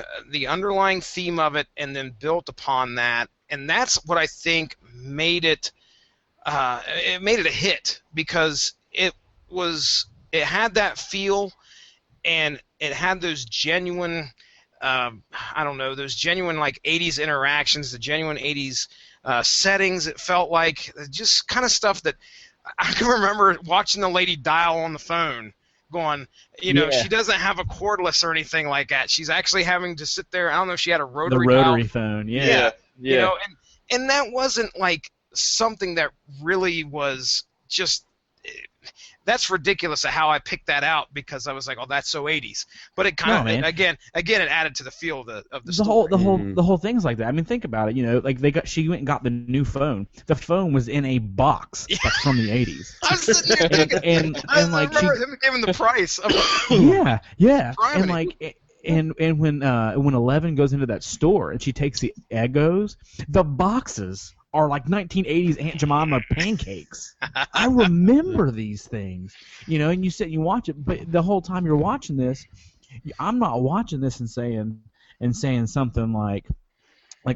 theme of it, and then built upon that, and that's what I think made it. It made it a hit because it had that feel, and it had those genuine, those genuine like 80s interactions, the genuine 80s settings. It felt like just kind of stuff that I can remember watching the lady dial on the phone, going, she doesn't have a cordless or anything like that. She's actually having to sit there. I don't know if she had a rotary phone. Yeah. And that wasn't like something that really was just that's ridiculous of how I picked that out because I was like, oh, that's so 80s. But it kind of again it added to the feel of the story. The whole thing's like that. I mean, think about it. You know, like she went and got the new phone. The phone was in a box that's from the 80s. I was sitting there thinking, and I remember him giving the price. Yeah. And like. And when 11 goes into that store and she takes the Eggos, the boxes are like 1980s Aunt Jemima pancakes. I remember these things, you know. And you watch it, but the whole time you're watching this, I'm not watching this and saying something like,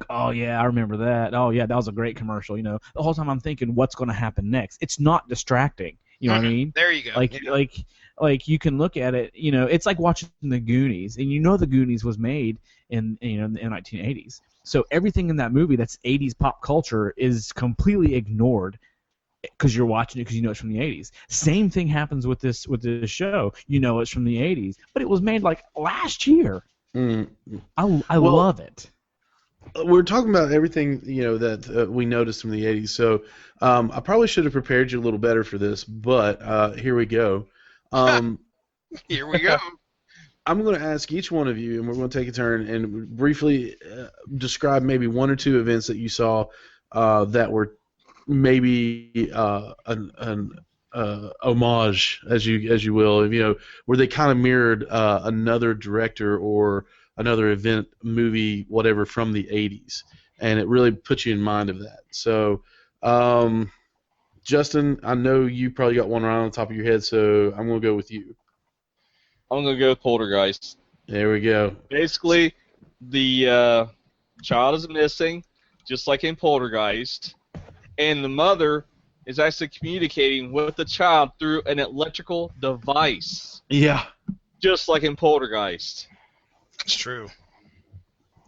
oh yeah, I remember that. Oh yeah, that was a great commercial. You know, the whole time I'm thinking, what's going to happen next? It's not distracting. You know what I mean? There you go. Like you can look at it, you know, it's like watching the Goonies, and you know the Goonies was made in the 1980s. So everything in that movie that's 80s pop culture is completely ignored because you're watching it because you know it's from the 80s. Same thing happens with this show. You know it's from the 80s, but it was made like last year. I love it. We're talking about everything, you know, that we noticed from the 80s. So I probably should have prepared you a little better for this, but here we go. Here we go. I'm going to ask each one of you, and we're going to take a turn and briefly describe maybe one or two events that you saw that were maybe an homage, as you will, you know, where they kind of mirrored another director or another event, movie, whatever, from the 80s, and it really puts you in mind of that. So, Justin, I know you probably got one right on the top of your head, so I'm going to go with you. I'm going to go with Poltergeist. There we go. Basically, the child is missing, just like in Poltergeist, and the mother is actually communicating with the child through an electrical device. Yeah. Just like in Poltergeist. It's true.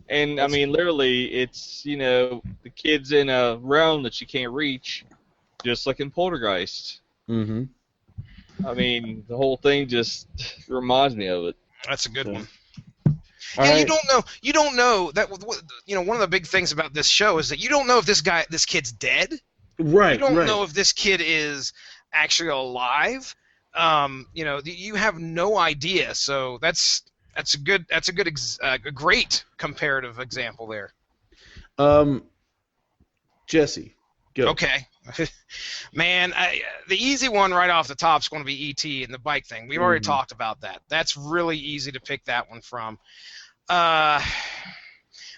And, I mean, literally, it's, you know, the kid's in a realm that she can't reach, just like in Poltergeist. Mm-hmm. I mean, the whole thing just reminds me of it. That's a good one. All right. You don't know that. You know, one of the big things about this show is that you don't know if this kid's dead. Right. You don't know if this kid is actually alive. You know, you have no idea. So that's a great comparative example there. Jesse, go. Okay. Man, the easy one right off the top is going to be E.T. and the bike thing. We've already talked about that. That's really easy to pick that one from.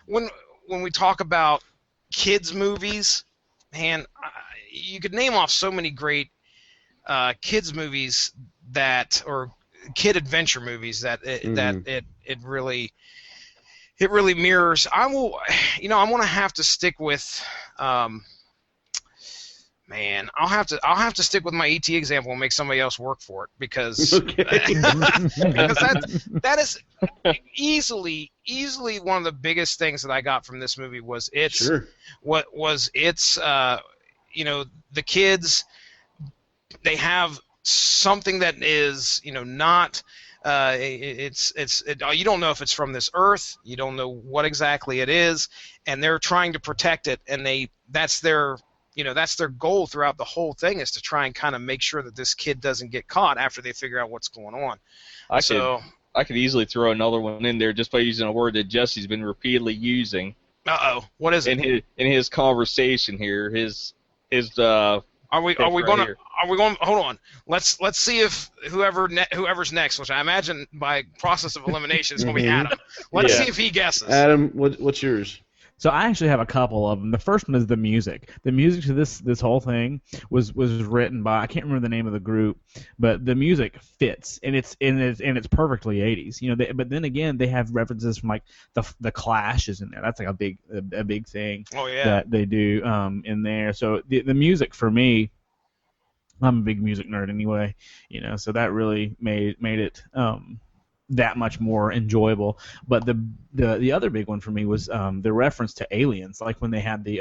When we talk about kids movies, man, you could name off so many great kids movies or kid adventure movies that it really mirrors. I'm going to have to stick with. Man, I'll have to stick with my ET example and make somebody else work for it because because that is easily one of the biggest things that I got from this movie was the kids, they have something that is, you know, not you don't know if it's from this earth, you don't know what exactly it is, and they're trying to protect it, and that's their goal throughout the whole thing is to try and kind of make sure that this kid doesn't get caught after they figure out what's going on. I could easily throw another one in there just by using a word that Jesse's been repeatedly using. What is it? In his conversation here, his Are we going? Hold on. Let's see if whoever's next, which I imagine by process of elimination is going to be Adam. Let's see if he guesses. Adam, what's yours? So I actually have a couple of them. The first one is the music. The music to this whole thing was written by, I can't remember the name of the group, but the music fits and it's perfectly 80s. You know, but then again they have references from like the Clash is in there. That's like a big thing. Oh yeah. That they do in there. So the music for me, I'm a big music nerd anyway. You know, so that really made it that much more enjoyable. But the other big one for me was the reference to aliens, like when they had they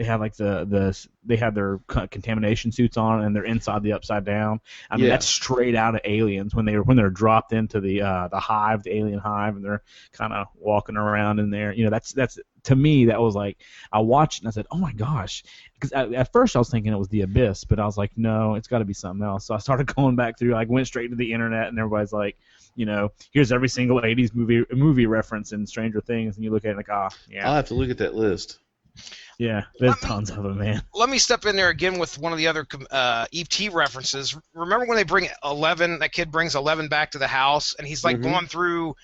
had their contamination suits on and they're inside the Upside Down. I mean, that's straight out of Aliens when they're dropped into the hive, the alien hive, and they're kind of walking around in there. You know, to me, that was like, I watched it and I said, oh my gosh. Because at first I was thinking it was The Abyss, but I was like, no, it's got to be something else. So I started going back through, like, went straight to the internet, and everybody's like, you know, here's every single 80s movie reference in Stranger Things, and you look at it like, yeah. I'll have to look at that list. Yeah, there's tons of them, man. Let me step in there again with one of the other ET references. Remember when they bring 11? That kid brings 11 back to the house, and he's like going through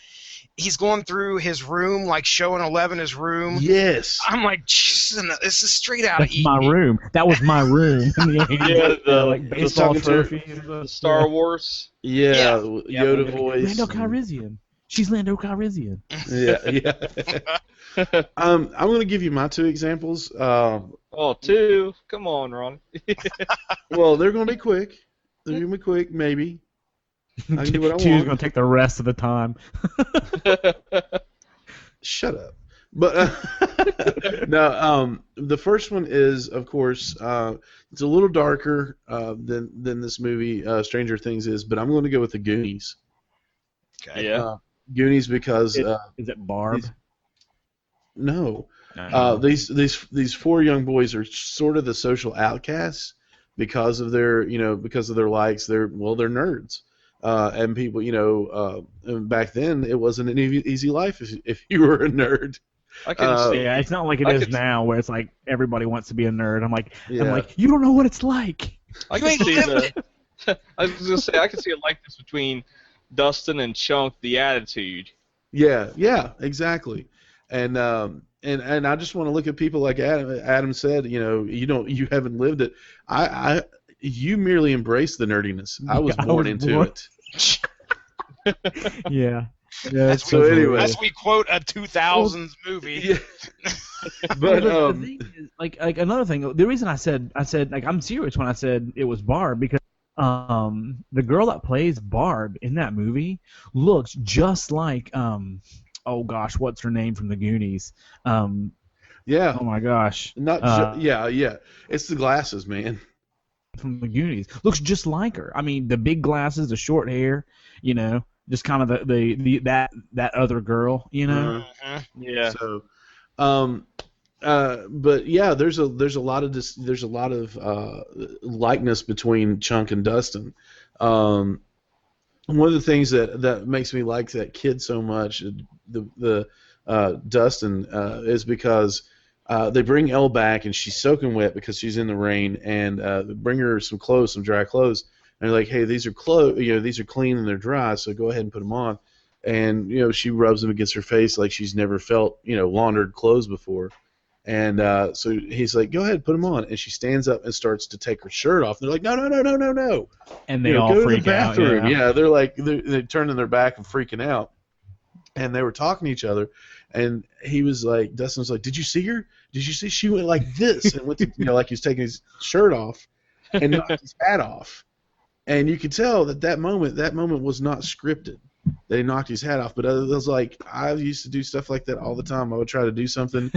his room, like showing 11 his room. Yes. I'm like, this is straight out of ET. My room. That was my room. Yeah, like baseball trophies. The Star Wars. Yeah, Yoda voice. Lando Calrissian. She's Lando Calrissian. Yeah. I'm going to give you my 2 examples. Two? Come on, Ron. Well, they're going to be quick. They're going to be quick, maybe. I can do what I want. 2's going to take the rest of the time. Shut up. But no, the first one is, of course, it's a little darker than this movie, Stranger Things is, but I'm going to go with the Goonies. Okay. Yeah. Goonies because is it Barb? No. No. These 4 young boys are sort of the social outcasts because of their likes. They're nerds. And people, back then it wasn't an easy life if you were a nerd. I can see. Yeah, it's not like it is now where it's like everybody wants to be a nerd. I'm like, Yeah. You don't know what it's like. I can see I was gonna say I can see a likeness between Dustin and Chunk, the attitude. Yeah, exactly. And I just want to look at people like Adam. Adam said, you haven't lived it. You merely embrace the nerdiness. I was born into it. Yeah. So anyway, as we quote a 2000s movie. Yeah. But the thing is, like another thing, the reason I said like I'm serious when I said it was Barb because the girl that plays Barb in that movie looks just like oh gosh, what's her name from the Goonies? Yeah. Oh my gosh. Yeah. It's the glasses, man. From the Goonies looks just like her. I mean, the big glasses, the short hair, just kind of that other girl, Uh-huh. Yeah. So, but yeah, there's a lot of likeness between Chunk and Dustin. One of the things that makes me like that kid so much, the Dustin, is because they bring Elle back and she's soaking wet because she's in the rain, and they bring her some dry clothes, and they're like, hey, these are these are clean and they're dry, so go ahead and put them on. And she rubs them against her face like she's never felt laundered clothes before. And so he's like, go ahead, put them on. And she stands up and starts to take her shirt off. And they're like, no. And they all go freak to the bathroom. out. Yeah, they're like, they're turning their back and freaking out. And they were talking to each other. And he was like, Dustin was like, did you see her? Did you see she went like this? And went to, like he was taking his shirt off and knocked his hat off. And you could tell that moment was not scripted. They knocked his hat off, but I was like, I used to do stuff like that all the time. I would try to do something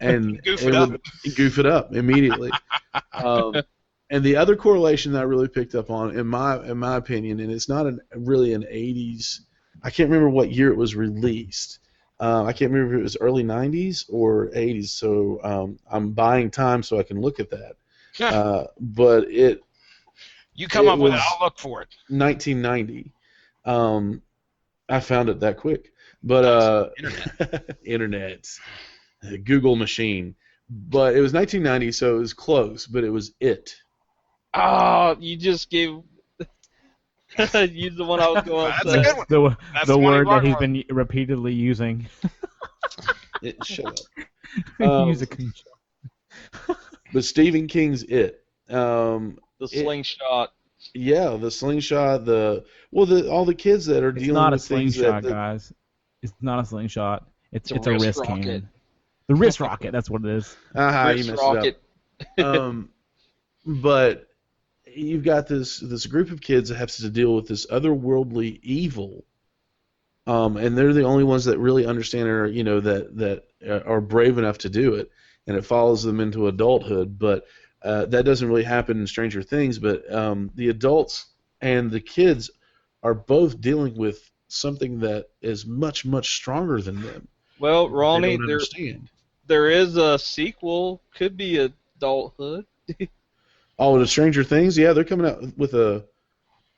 and goof it up immediately. And the other correlation that I really picked up on, in my opinion, and it's not really an 80s. I can't remember what year it was released. I can't remember if it was early 90s or 80s. So I'm buying time so I can look at that. But you come up with it, I'll look for it. 1990. I found it that quick, but internet, Google machine. But it was 1990, so it was close. But it was it. Oh, you just gave. Use the one I was going to say. That's a good one. The word that he's been repeatedly using. Shut up. Use a But Stephen King's It. The slingshot. Yeah, the slingshot. All the kids that are dealing with things. It's not a slingshot, guys. It's not a slingshot. It's a wrist rocket. cannon. The wrist rocket. That's what it is. You Wrist messed rocket. it up. But you've got this group of kids that have to deal with this otherworldly evil, and they're the only ones that really understand it, or that are brave enough to do it, and it follows them into adulthood. But that doesn't really happen in Stranger Things. But the adults and the kids are both dealing with something that is much, much stronger than them. Well, Ronnie, they don't understand. there is a sequel. Could be adulthood. Oh, the Stranger Things. Yeah, they're coming out with a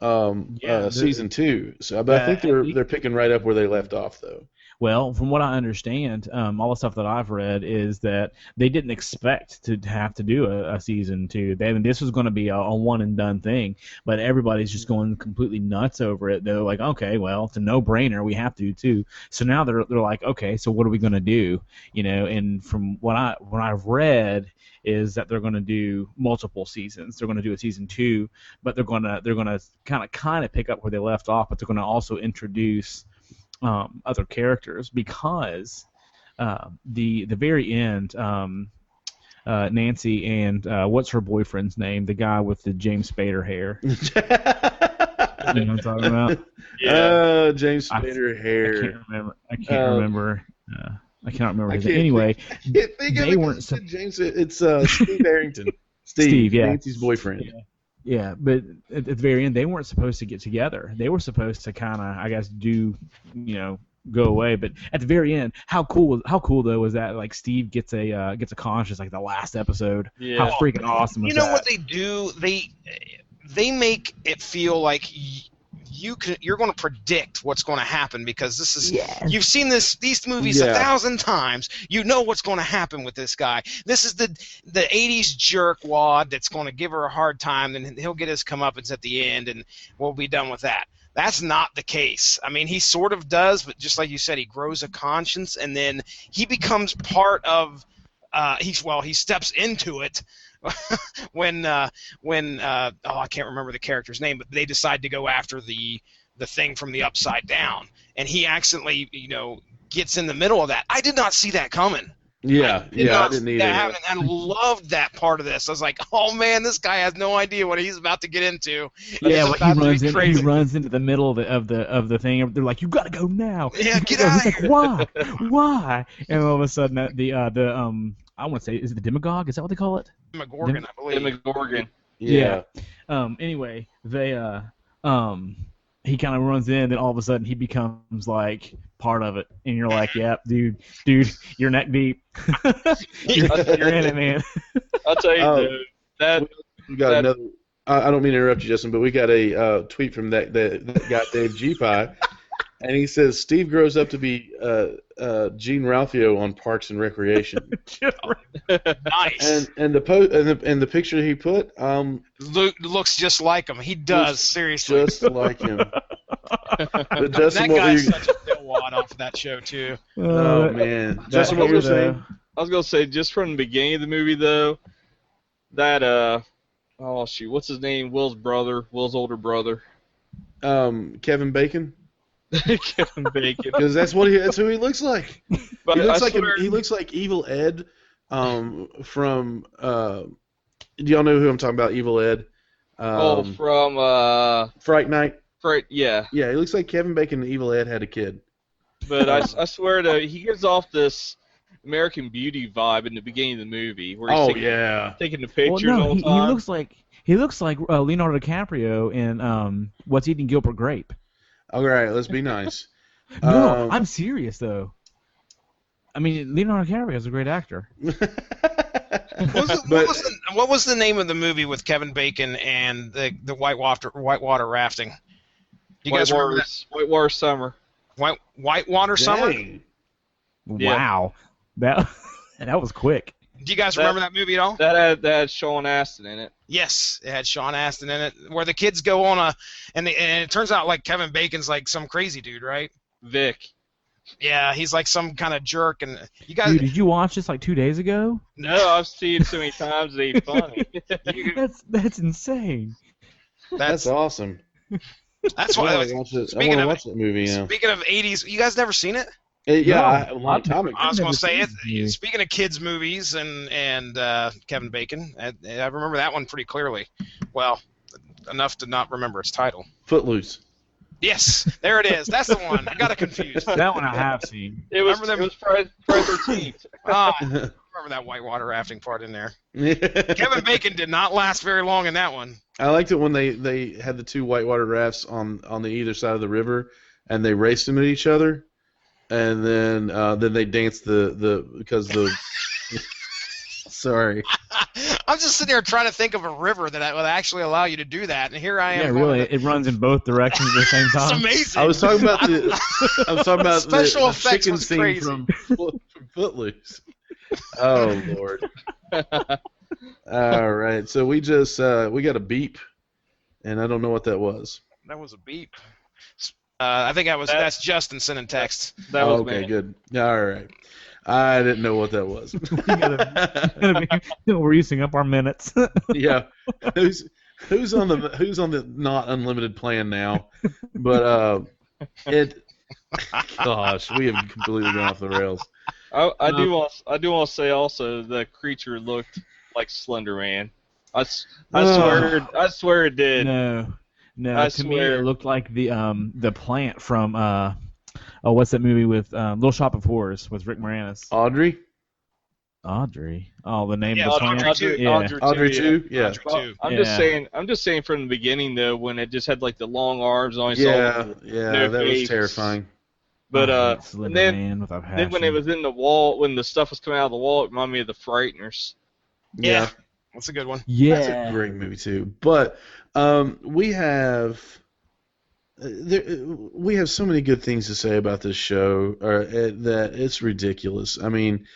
Yeah, season 2. So, but I think they're picking right up where they left off, though. Well, from what I understand, all the stuff that I've read is that they didn't expect to have to do a season 2. This was going to be a one and done thing, but everybody's just going completely nuts over it. They're like, okay, well, it's a no-brainer. We have to too. So now they're like, okay, so what are we going to do? And from what I've read is that they're going to do multiple seasons. They're going to do a season 2, but they're going to kind of pick up where they left off, but they're going to also introduce other characters because the very end, Nancy and what's her boyfriend's name? The guy with the James Spader hair. You know what I'm talking about? Yeah. James Spader hair. I can't remember. I cannot remember his name. Anyway, they weren't. James. It's Steve Harrington. Steve, yeah. Nancy's boyfriend. Yeah, but at the very end, they weren't supposed to get together. They were supposed to kind of, I guess, go away. But at the very end, how cool though was that? Like Steve gets a conscience like the last episode. Yeah. How freaking awesome! You know what they do? They make it feel like you're going to predict what's going to happen because this is you've seen these movies 1,000 times. You know what's going to happen with this guy. This is the 80s jerkwad that's going to give her a hard time, and he'll get his comeuppance at the end, and we'll be done with that. That's not the case. I mean, he sort of does, but just like you said, he grows a conscience, and then he becomes part of. He steps into it. when I can't remember the character's name, but they decide to go after the thing from the Upside Down, and he accidentally gets in the middle of that. I did not see that coming. I didn't either. And I loved that part of this. I was like, oh man, this guy has no idea what he's about to get into. Yeah, he runs into the middle of the thing. They're like, you gotta go now. Yeah, get out of here. Why? And all of a sudden, I want to say, is it the demagogue? Is that what they call it? Demogorgon, I believe. Demogorgon. Yeah. Anyway, he kind of runs in, then all of a sudden he becomes like part of it, and you're like, "Yep, dude, you're neck deep. you're in it, man." I'll tell you, dude, that we got another. I don't mean to interrupt you, Justin, but we got a tweet from that guy Dave G Pie, and he says Steve grows up to be Gene Ralphio on Parks and Recreation. Nice. And the picture he put looks just like him. He does, seriously. Just like him. But Justin, that guy's such a dillwad off of that show too. Oh man, Justin, what were you saying? I was gonna say just from the beginning of the movie though, that what's his name? Will's older brother. Kevin Bacon. Kevin Bacon. Because that's who he looks like. But he looks like Evil Ed from do y'all know who I'm talking about? Evil Ed. From Fright Night. Yeah. Yeah, he looks like Kevin Bacon and Evil Ed had a kid. But I swear he gives off this American Beauty vibe in the beginning of the movie where he's taking the pictures all the time. He looks like Leonardo DiCaprio in What's Eating Gilbert Grape. All right, let's be nice. No, I'm serious though. I mean, Leonardo DiCaprio is a great actor. What was the name of the movie with Kevin Bacon and the whitewater rafting? Do you guys remember that? Whitewater Summer. Whitewater Summer? Wow, that was quick. Do you guys remember that movie at all? That had Sean Astin in it. Yes, it had Sean Astin in it, where the kids go on and it turns out like Kevin Bacon's like some crazy dude, right? Vic. Yeah, he's like some kind of jerk, and you guys. Dude, did you watch this like 2 days ago? No, I've seen it so many times. It ain't funny. That's insane. That's awesome. That's why I want to watch that movie now. Speaking of 80s, you guys never seen it? A long time ago. I was going to say it. Speaking of kids' movies and Kevin Bacon, I remember that one pretty clearly. Well, enough to not remember its title. Footloose. Yes, there it is. That's the one. I got it confused. That one I have seen. It was Friday 13th. I remember that whitewater rafting part in there. Kevin Bacon did not last very long in that one. I liked it when they had the two whitewater rafts on the either side of the river, and they raced them at each other. and then they dance because the sorry. I'm just sitting here trying to think of a river that would actually allow you to do that, and here I am. Yeah, really, it runs in both directions at the same time. It's amazing. I was talking about the Special the effects chicken was scene crazy. from Footloose. Oh Lord. All right, so we got a beep, and I don't know what that was. That was a beep. I think that's Justin sending text. That was okay, me. good. All right. I didn't know what that was. We're using up our minutes. Yeah. Who's on the not unlimited plan now? But gosh, we have completely gone off the rails. I do want to say also the creature looked like Slender Man. I swear it did. No, I to me swear. it looked like the plant from what's that movie with Little Shop of Horrors with Rick Moranis? Audrey? Audrey. Oh, the name Yeah, of the plant. Audrey 2? Yeah. Audrey 2. I'm just saying from the beginning though, when it just had like the long arms on its Yeah, no that was face. terrifying. But I hate Slender Man without then when it passion. was in the wall, when the stuff was coming out of the wall, it reminded me of the Frighteners. Yeah. That's a good one. That's a Yeah. great movie too. But we have so many good things to say about this show that it's ridiculous. I mean,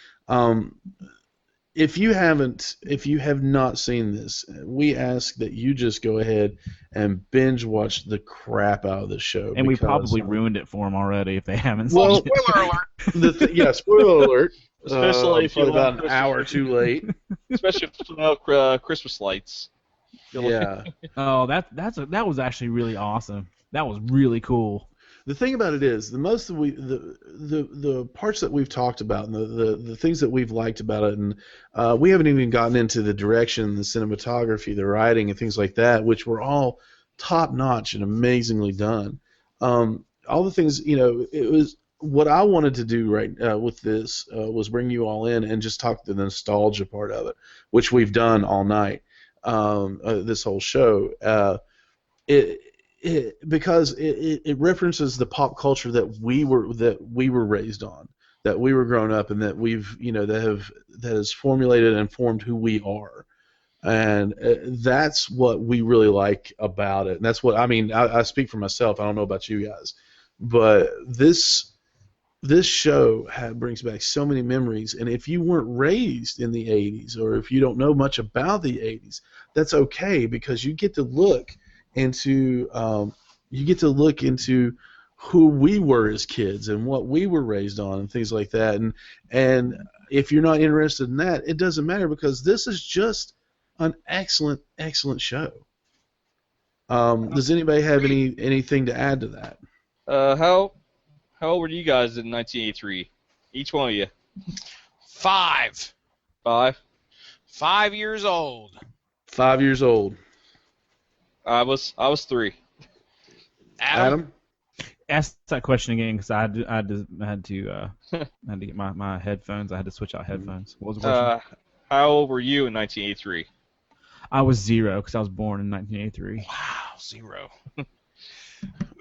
if you have not seen this, we ask that you just go ahead and binge watch the crap out of the show. And we because, probably ruined it for them already if they haven't seen Well, it. Spoiler alert. Spoiler alert. Especially if you probably want about an hour too late. Especially if you know Christmas lights. Yeah. Oh, that was actually really awesome. That was really cool. The thing about it is, the parts that we've talked about and the things that we've liked about it, and we haven't even gotten into the direction, the cinematography, the writing, and things like that, which were all top notch and amazingly done. All the things, it was what I wanted to do with this was bring you all in and just talk the nostalgia part of it, which we've done all night. This whole show, because it references the pop culture that we were raised on, that we were growing up, and that that has formulated and formed who we are, and that's what we really like about it. And that's what I speak for myself. I don't know about you guys, but this show brings back so many memories. And if you weren't raised in the 80s, or if you don't know much about the 80s, that's okay, because you get to look into who we were as kids and what we were raised on and things like that. And if you're not interested in that, it doesn't matter, because this is just an excellent show. Does anybody have anything to add to that? How old were you guys in 1983? Each one of you. 5. 5? 5 years old. 5 years old. I was 3. Adam? Ask that question again, because I had to get my headphones. I had to switch out headphones. What was the question? How old were you in 1983? I was 0, because I was born in 1983. Wow, 0.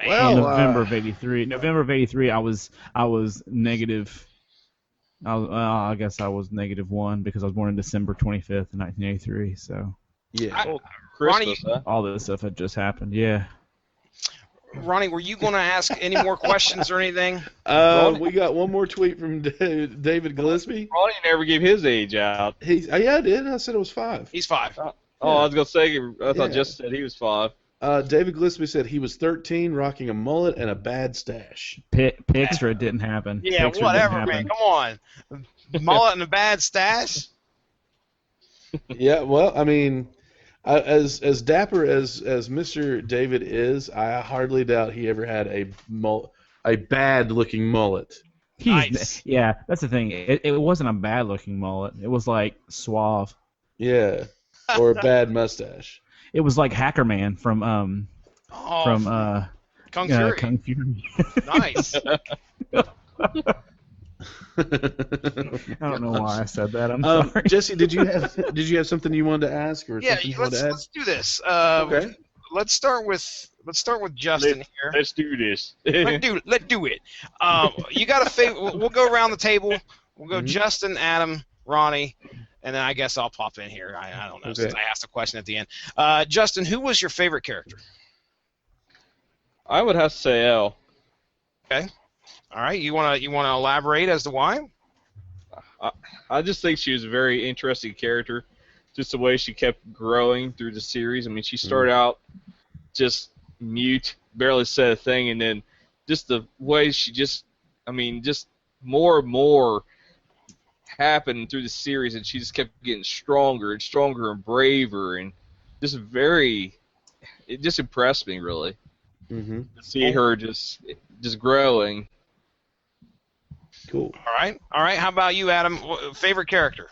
Well, November of '83. November of '83. I was negative. I guess I was -1, because I was born on December 25th, 1983. So Yeah. Christmas, huh? all this stuff had just happened. Yeah. Ronnie, were you going to ask any more questions or anything? We got one more tweet from David Gillespie. Ronnie never gave his age out. Yeah, I did. I said it was 5. He's 5. Oh, I was gonna say. I thought Yeah. Just said he was 5. David Gillespie said he was 13, rocking a mullet and a bad stash. Pixar, it didn't happen. Yeah, Pixar, it whatever, didn't man. happen. Come on. Mullet and a bad stash? Yeah, well, I mean, as dapper as Mr. David is, I hardly doubt he ever had a bad-looking mullet. Nice. Yeah, that's the thing. It wasn't a bad-looking mullet. It was like suave. Yeah, or a bad mustache. It was like Hacker Man from Kung Fury. Kung Fury. Nice. I don't know why I said that. I'm sorry. Jesse, did you have something you wanted to ask, or Yeah, something you wanted to add? let's do this. Okay. Let's start with Let's start with Justin here. Let's do this. Let's do it. You got a favorite? We'll go around the table. We'll go Justin, Adam, Ronnie, and then I guess I'll pop in here. I don't know since I asked a question at the end. Justin, who was your favorite character? I would have to say L. Okay. All right. You wanna elaborate as to why? I just think she was a very interesting character. Just the way she kept growing through the series. I mean, she started out just mute, barely said a thing, and then just the way she just more and more happened through the series, and she just kept getting stronger and stronger and braver, and just it just impressed me, really. To see her just growing. Cool. All right. How about you, Adam? Favorite character?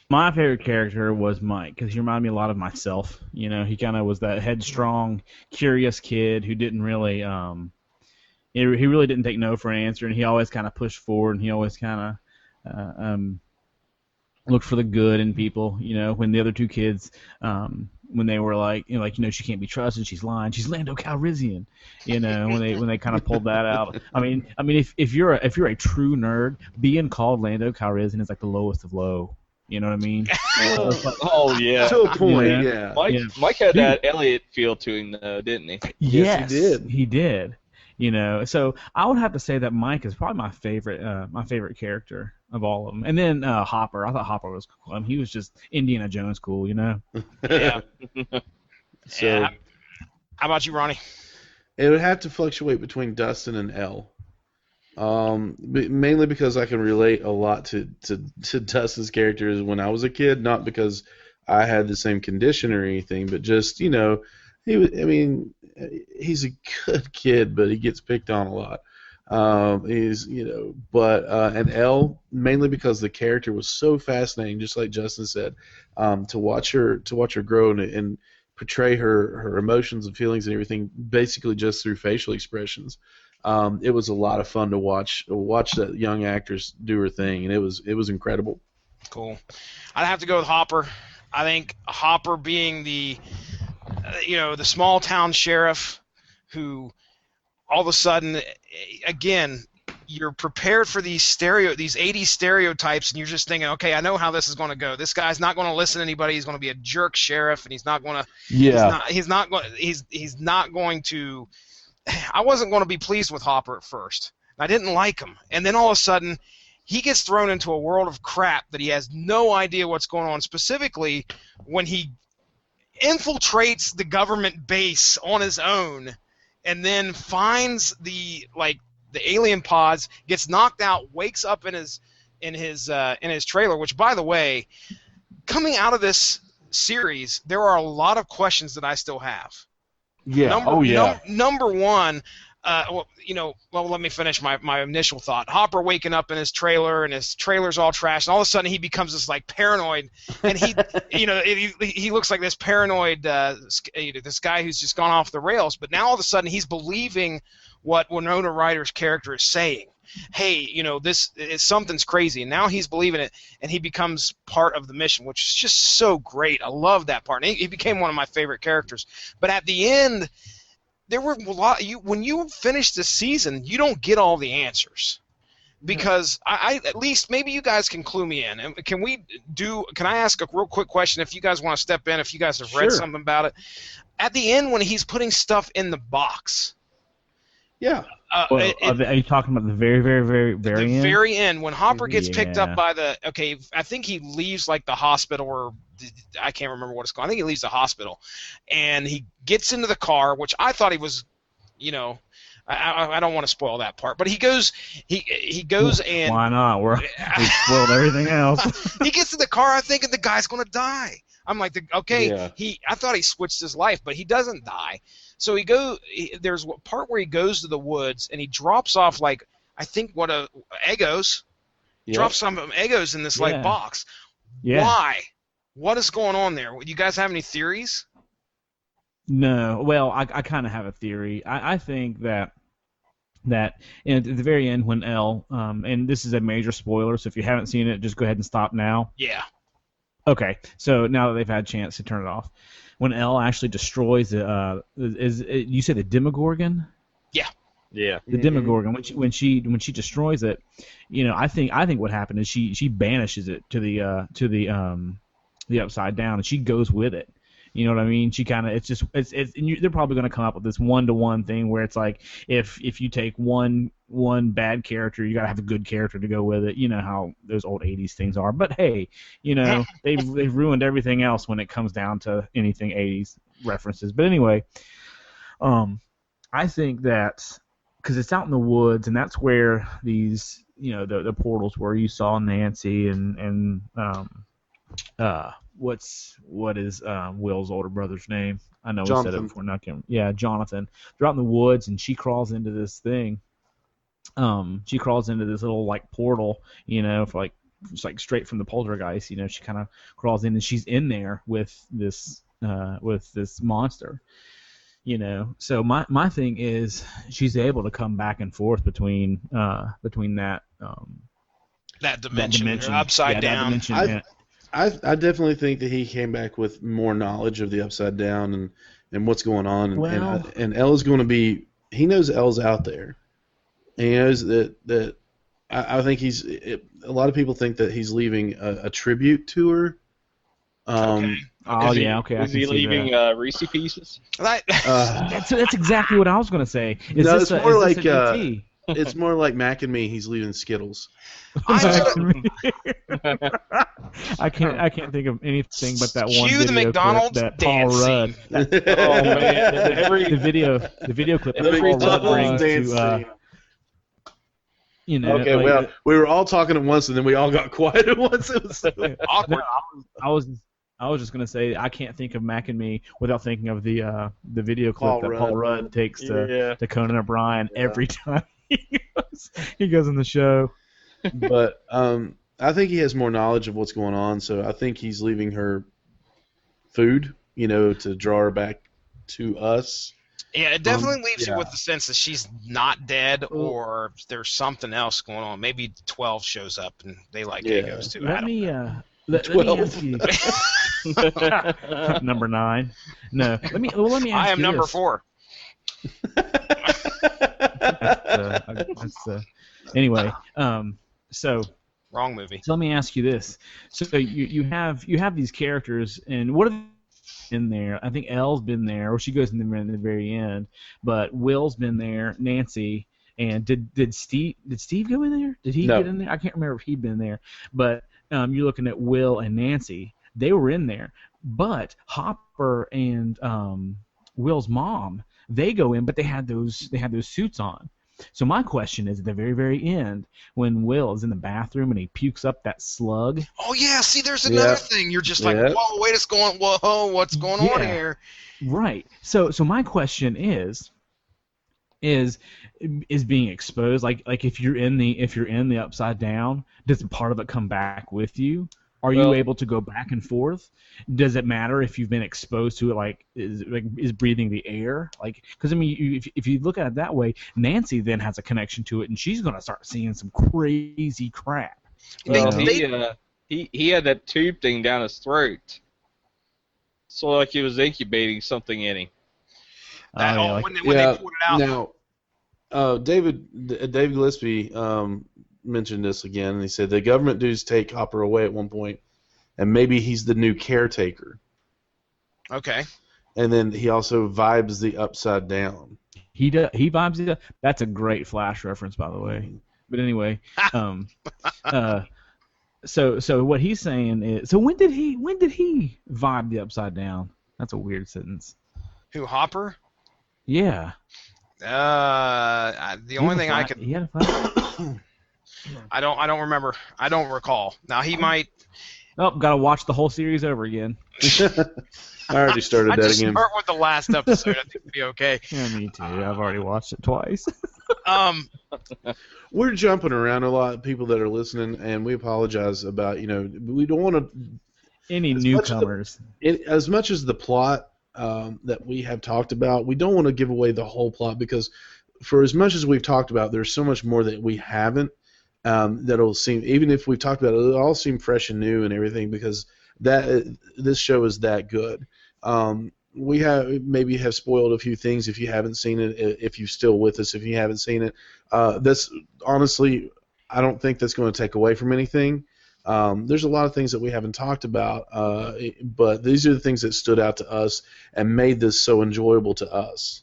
My favorite character was Mike because he reminded me a lot of myself. You know, he kind of was that headstrong, curious kid who didn't really, he really didn't take no for an answer, and he always kind of pushed forward, and he always kind of looked for the good in people. You know, when the other two kids, when they were like, she can't be trusted, she's lying, she's Lando Calrissian. You know, when they kind of pulled that out. I mean, if you're a true nerd, being called Lando Calrissian is like the lowest of low. You know what I mean? Oh yeah. To a point, yeah. Mike had that Elliot feel to him, didn't he? Yes, he did. He did. You know, so I would have to say that Mike is probably my favorite character of all of them. And then Hopper. I thought Hopper was cool. I mean, he was just Indiana Jones cool, you know? Yeah. So, yeah. How about you, Ronnie? It would have to fluctuate between Dustin and L. Mainly because I can relate a lot to Dustin's characters when I was a kid, not because I had the same condition or anything, but just, he's a good kid, but he gets picked on a lot. And Elle, mainly because the character was so fascinating, just like Justin said, to watch her grow and portray her emotions and feelings and everything, basically just through facial expressions. It was a lot of fun to watch that young actress do her thing, and it was incredible. Cool. I'd have to go with Hopper. I think Hopper being the small town sheriff who all of a sudden, again, you're prepared for these 80s stereotypes, and you're just thinking, okay, I know how this is going to go. This guy's not going to listen to anybody. He's going to be a jerk sheriff, and he's not going to. Yeah. He's not going to. I wasn't going to be pleased with Hopper at first. I didn't like him, and then all of a sudden, he gets thrown into a world of crap that he has no idea what's going on. Specifically, when he infiltrates the government base on his own, and then finds the alien pods, gets knocked out, wakes up in his trailer. Which, by the way, coming out of this series, there are a lot of questions that I still have. Yeah. Number one, let me finish my initial thought. Hopper waking up in his trailer, and his trailer's all trashed, and all of a sudden he becomes this paranoid, and he, he looks like this paranoid, this guy who's just gone off the rails. But now all of a sudden he's believing what Winona Ryder's character is saying. Hey, something's crazy, and now he's believing it, and he becomes part of the mission, which is just so great. I love that part. And he became one of my favorite characters. But at the end, there were a lot. When you finish the season, you don't get all the answers, because I at least maybe you guys can clue me in. Can I ask a real quick question? If you guys want to step in, if you guys have read something about it, at the end when he's putting stuff in the box. Yeah. Are you talking about the very, very, very, very end? The very end, when Hopper gets picked up by I think he leaves the hospital, or I can't remember what it's called. I think he leaves the hospital, and he gets into the car, which I thought he was, I don't want to spoil that part, but he goes and why not? We spoiled everything else. He gets in the car, I'm thinking the guy's going to die. I'm like, I thought he switched his life, but he doesn't die. So there's a part where he goes to the woods, and he drops off Eggos. Yep. Drops some Eggos in this box. Yeah. Why? What is going on there? You guys have any theories? No. Well, I kind of have a theory. I think that at the very end when Elle, and this is a major spoiler, so if you haven't seen it, just go ahead and stop now. Yeah. Okay, so now that they've had a chance to turn it off. when Elle actually destroys you said the Demogorgon? Yeah. The Demogorgon, when she destroys it, I think what happened is she banishes it to the Upside Down, and she goes with it. You know what I mean? She kind of they're probably going to come up with this 1-to-1 thing where it's like if you take one bad character, you got to have a good character to go with it. You know how those old 80s things are. But hey, they've ruined everything else when it comes down to anything 80s references. But anyway, I think that because it's out in the woods, and that's where these, the portals were. You saw Nancy and what is Will's older brother's name? I know we said it before. Yeah, Jonathan. They're out in the woods, and she crawls into this thing. She crawls into this little like portal, it's like straight from the Poltergeist. She kind of crawls in, and she's in there with this monster. So my thing is she's able to come back and forth between that dimension, upside down. I definitely think that he came back with more knowledge of the Upside Down and what's going on, and Elle's going to be. He knows Elle's out there, and he knows that. I think a lot of people think that he's leaving a tribute to her. Okay. Oh yeah, okay. Is he leaving Reese Pieces? That's exactly what I was going to say. It's more like it's more like Mac and Me. He's leaving Skittles. I can't think of anything but that one Cue video the McDonald's clip that Paul Rudd. Oh man! The video clip that Paul Rudd brings to. Okay, well, we were all talking at once, and then we all got quiet at once. It was so awkward. I was just gonna say I can't think of Mac and Me without thinking of the video clip that Paul Rudd takes to Conan O'Brien every time he goes in the show. But I think he has more knowledge of what's going on, so I think he's leaving her food, to draw her back to us. Yeah, it definitely leaves you with the sense that she's not dead, or there's something else going on. Maybe 12 shows up and they like Egos too. Let me ask you. Number 9. No. Let me ask you. I am number 4. Anyway, so wrong movie. So let me ask you this. So you have these characters, and what are they in there? I think Elle's been there, or she goes in the very end. But Will's been there, Nancy, and did Steve go in there? Did he get in there? I can't remember if he'd been there. But you're looking at Will and Nancy. They were in there. But Hopper and Will's mom, they go in, but they had those suits on. So my question is, at the very, very end, when Will is in the bathroom and he pukes up that slug. Oh yeah, see, there's another thing. You're just like, whoa, what's going on here? Right. So my question is being exposed, like if you're in the Upside Down, does part of it come back with you? Are you able to go back and forth? Does it matter if you've been exposed to it? Is breathing the air? Because I mean, if you look at it that way, Nancy then has a connection to it, and she's gonna start seeing some crazy crap. Well, he had that tube thing down his throat, so like he was incubating something in him. When they pulled it out. Now, David Gillespie mentioned this again, and he said the government dudes take Hopper away at one point, and maybe he's the new caretaker. Okay. And then he also vibes the Upside Down. He vibes it. That's a great Flash reference, by the way. But anyway, so what he's saying is, so when did he vibe the Upside Down? That's a weird sentence. Who, Hopper? Yeah. The only thing I could. I don't remember. I don't recall. Now he might. Oh, gotta watch the whole series over again. I already started that again. Just start with the last episode. I think it'll be okay. Yeah, me too. I've already watched it twice. We're jumping around a lot of people that are listening, and we apologize about, we don't want to. Any newcomers. As much as the plot that we have talked about, we don't want to give away the whole plot, because for as much as we've talked about, there's so much more that we haven't. That'll seem, even if we've talked about it, it'll all seem fresh and new and everything, because this show is that good. We have spoiled a few things if you haven't seen it. If you're still with us, if you haven't seen it, this honestly, I don't think that's going to take away from anything. There's a lot of things that we haven't talked about, but these are the things that stood out to us and made this so enjoyable to us.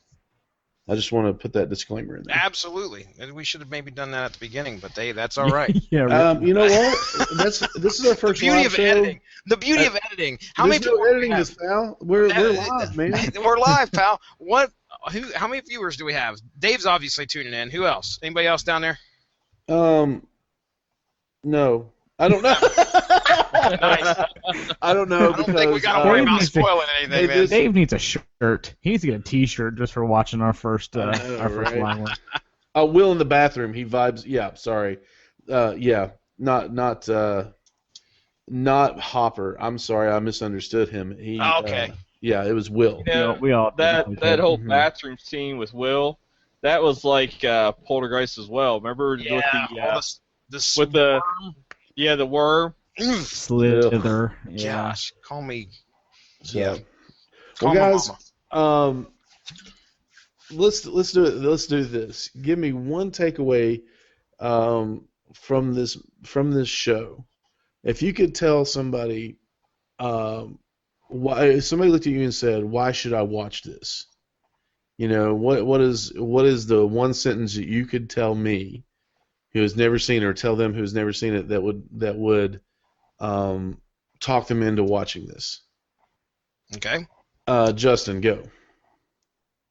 I just want to put that disclaimer in there. Absolutely. And we should have maybe done that at the beginning, but that's all right. Yeah, right. You know what? This is our first The beauty live of show. editing. The beauty of editing. How many There's no people editing this, pal. We're live, man. We're live, pal. How many viewers do we have? Dave's obviously tuning in. Who else? Anybody else down there? No. I don't know. Nice. I don't know. I don't think we got to worry about spoiling anything, man. Dave needs a shirt. He needs to get a T-shirt just for watching our first live one. Will in the bathroom. He vibes. Yeah, sorry. Yeah, not Hopper. I'm sorry, I misunderstood him. Okay. Yeah, it was Will. We all that whole bathroom scene with Will, that was like Poltergeist as well. Remember Yeah. with the worm. Slither. Yeah. Gosh, call me. So, Yeah. well, Call my guys, mama. let's do it. Let's do this. Give me one takeaway from this show. If you could tell somebody, why, if somebody looked at you and said, "Why should I watch this?" You know, what is the one sentence that you could tell me, who has never seen it, or tell them who's never seen it, that would talk them into watching this? Okay. Justin, go.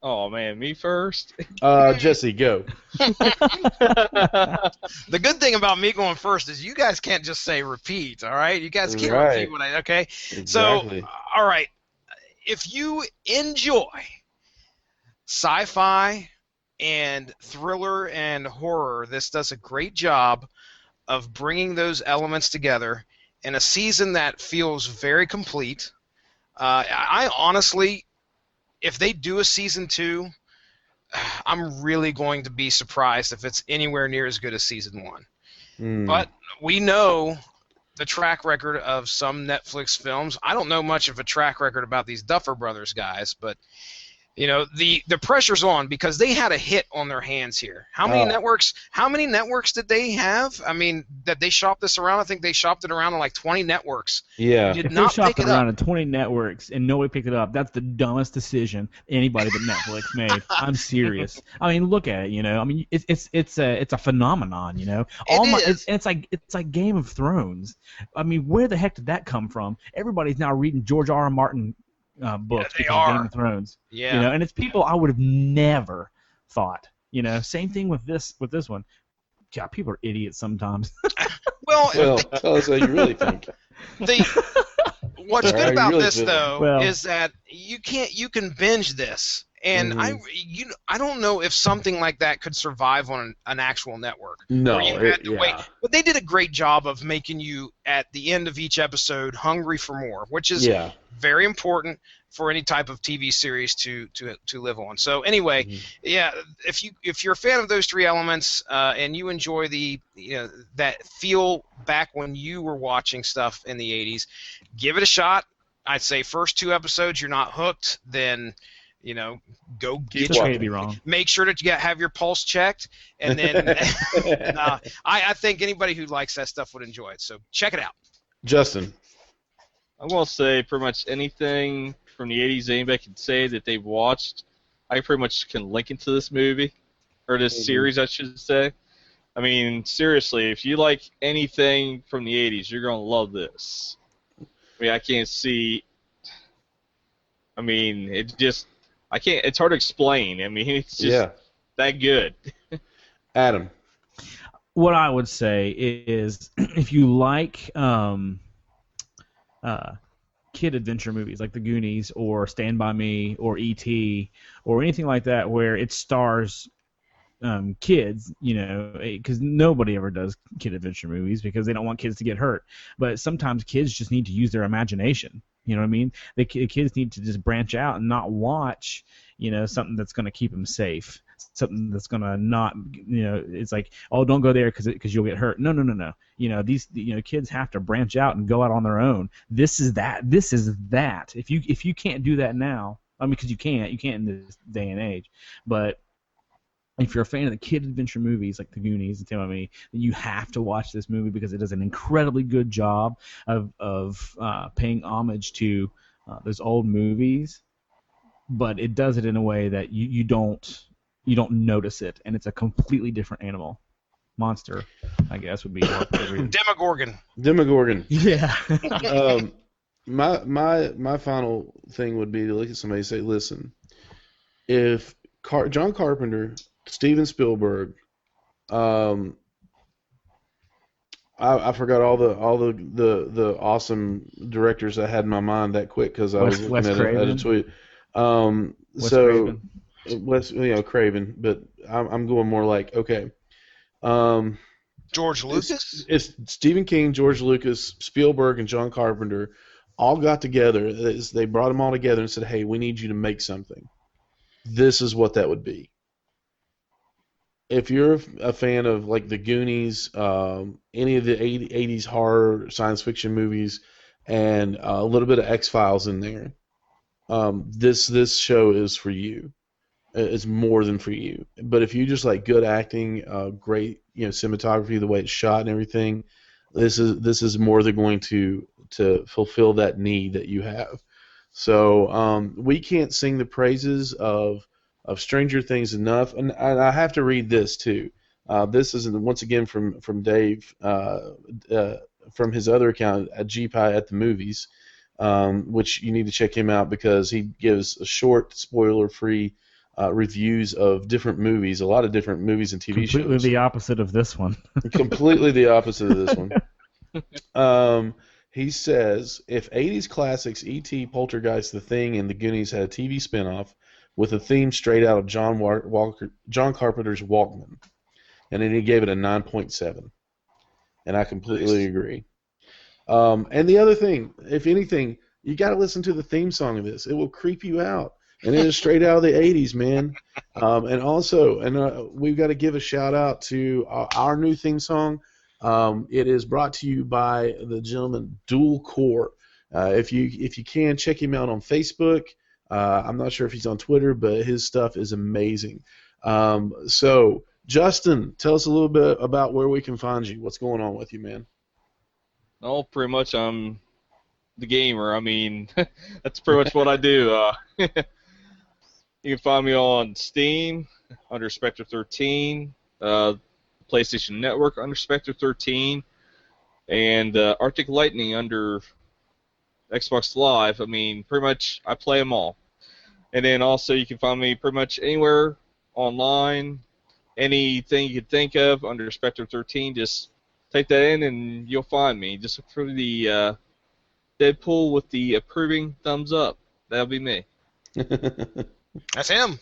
Oh man, me first. Jesse, go. The good thing about me going first is you guys can't just say repeat, all right? You guys can't repeat what okay? Exactly. So, all right. If you enjoy sci-fi and thriller and horror, this does a great job of bringing those elements together in a season that feels very complete. I honestly, if they do a season 2, I'm really going to be surprised if it's anywhere near as good as season 1. But we know the track record of some Netflix films. I don't know much of a track record about these Duffer Brothers guys, but you know, the pressure's on because they had a hit on their hands here. How many networks did they have? I mean, that they shopped this around. I think they shopped it around on like 20 networks. Yeah. If they shopped it around on 20 networks and nobody picked it up, that's the dumbest decision anybody but Netflix made. I'm serious. I mean, look at it. You know, I mean, it's a phenomenon. You know, it's like Game of Thrones. I mean, where the heck did that come from? Everybody's now reading George R. R. Martin books because of Game of Thrones. Yeah. You know, and it's people I would have never thought. You know, same thing with this one. God, people are idiots sometimes. Well, tell us how you really think. What's good about this though is that you can binge this. And I don't know if something like that could survive on an actual network. No, you had to wait. But they did a great job of making you, at the end of each episode, hungry for more, which is very important for any type of TV series to live on. So anyway, if you're a fan of those 3 elements and you enjoy that feel back when you were watching stuff in the 80s, give it a shot. I'd say first 2 episodes you're not hooked, then you know, go get make sure that you have your pulse checked, and then I think anybody who likes that stuff would enjoy it. So check it out. Justin, I will say pretty much anything from the 80s anybody can say that they've watched, I pretty much can link into this movie, or this series, I should say. I mean, seriously, if you like anything from the 80s, you're going to love this. I mean, I can't see. I mean, it's hard to explain. I mean, it's just that good. Adam. What I would say is, if you like kid adventure movies like The Goonies or Stand By Me or E.T. or anything like that where it stars kids, you know, because nobody ever does kid adventure movies because they don't want kids to get hurt. But sometimes kids just need to use their imagination. You know what I mean? The kids need to just branch out and not watch, something that's going to keep them safe, something that's going to not, it's like, oh, don't go there because you'll get hurt. No. These kids have to branch out and go out on their own. This is that. If you can't do that now, I mean, because you can't in this day and age, but if you're a fan of the kid adventure movies like The Goonies and Tim Me, then you have to watch this movie because it does an incredibly good job of paying homage to those old movies, but it does it in a way that you don't notice it, and it's a completely different monster, I guess would be Demogorgon. Yeah. My final thing would be to look at somebody and say, listen, if John Carpenter, Steven Spielberg, I forgot all the awesome directors I had in my mind that quick because I was looking at a tweet. Craven, but I'm going more like, okay. George Lucas? It's Stephen King, George Lucas, Spielberg, and John Carpenter all got together. They brought them all together and said, hey, we need you to make something. This is what that would be. If you're a fan of like The Goonies, any of the 80s horror science fiction movies, and a little bit of X-Files in there, this show is for you. It's more than for you. But if you just like good acting, great cinematography, the way it's shot and everything, this is more than going to fulfill that need that you have. So we can't sing the praises of Stranger Things enough, and I have to read this too. This is once again from Dave from his other account at GPie at the Movies, which you need to check him out because he gives a short, spoiler-free reviews of different movies, a lot of different movies and TV shows. Completely the opposite of this one. Completely the opposite of this one. He says, if 80s classics E.T., Poltergeist, The Thing, and The Goonies had a TV spinoff with a theme straight out of John Carpenter's Walkman, and then he gave it a 9.7. And I completely agree. And the other thing, if anything, you got to listen to the theme song of this. It will creep you out. And it is straight out of the 80s, man. And also, we've got to give a shout out to our new theme song. It is brought to you by the gentleman Dual Core. If you can, check him out on Facebook. I'm not sure if he's on Twitter, but his stuff is amazing. So, Justin, tell us a little bit about where we can find you. What's going on with you, man? Oh, pretty much I'm the gamer. I mean, that's pretty much what I do. You can find me on Steam under Spectre 13, PlayStation Network under Spectre 13, and Arctic Lightning under Xbox Live. I mean, pretty much I play them all. And then also you can find me pretty much anywhere online, anything you could think of under Spectre 13. Just type that in and you'll find me. Just look for the Deadpool with the approving thumbs up. That'll be me. That's him.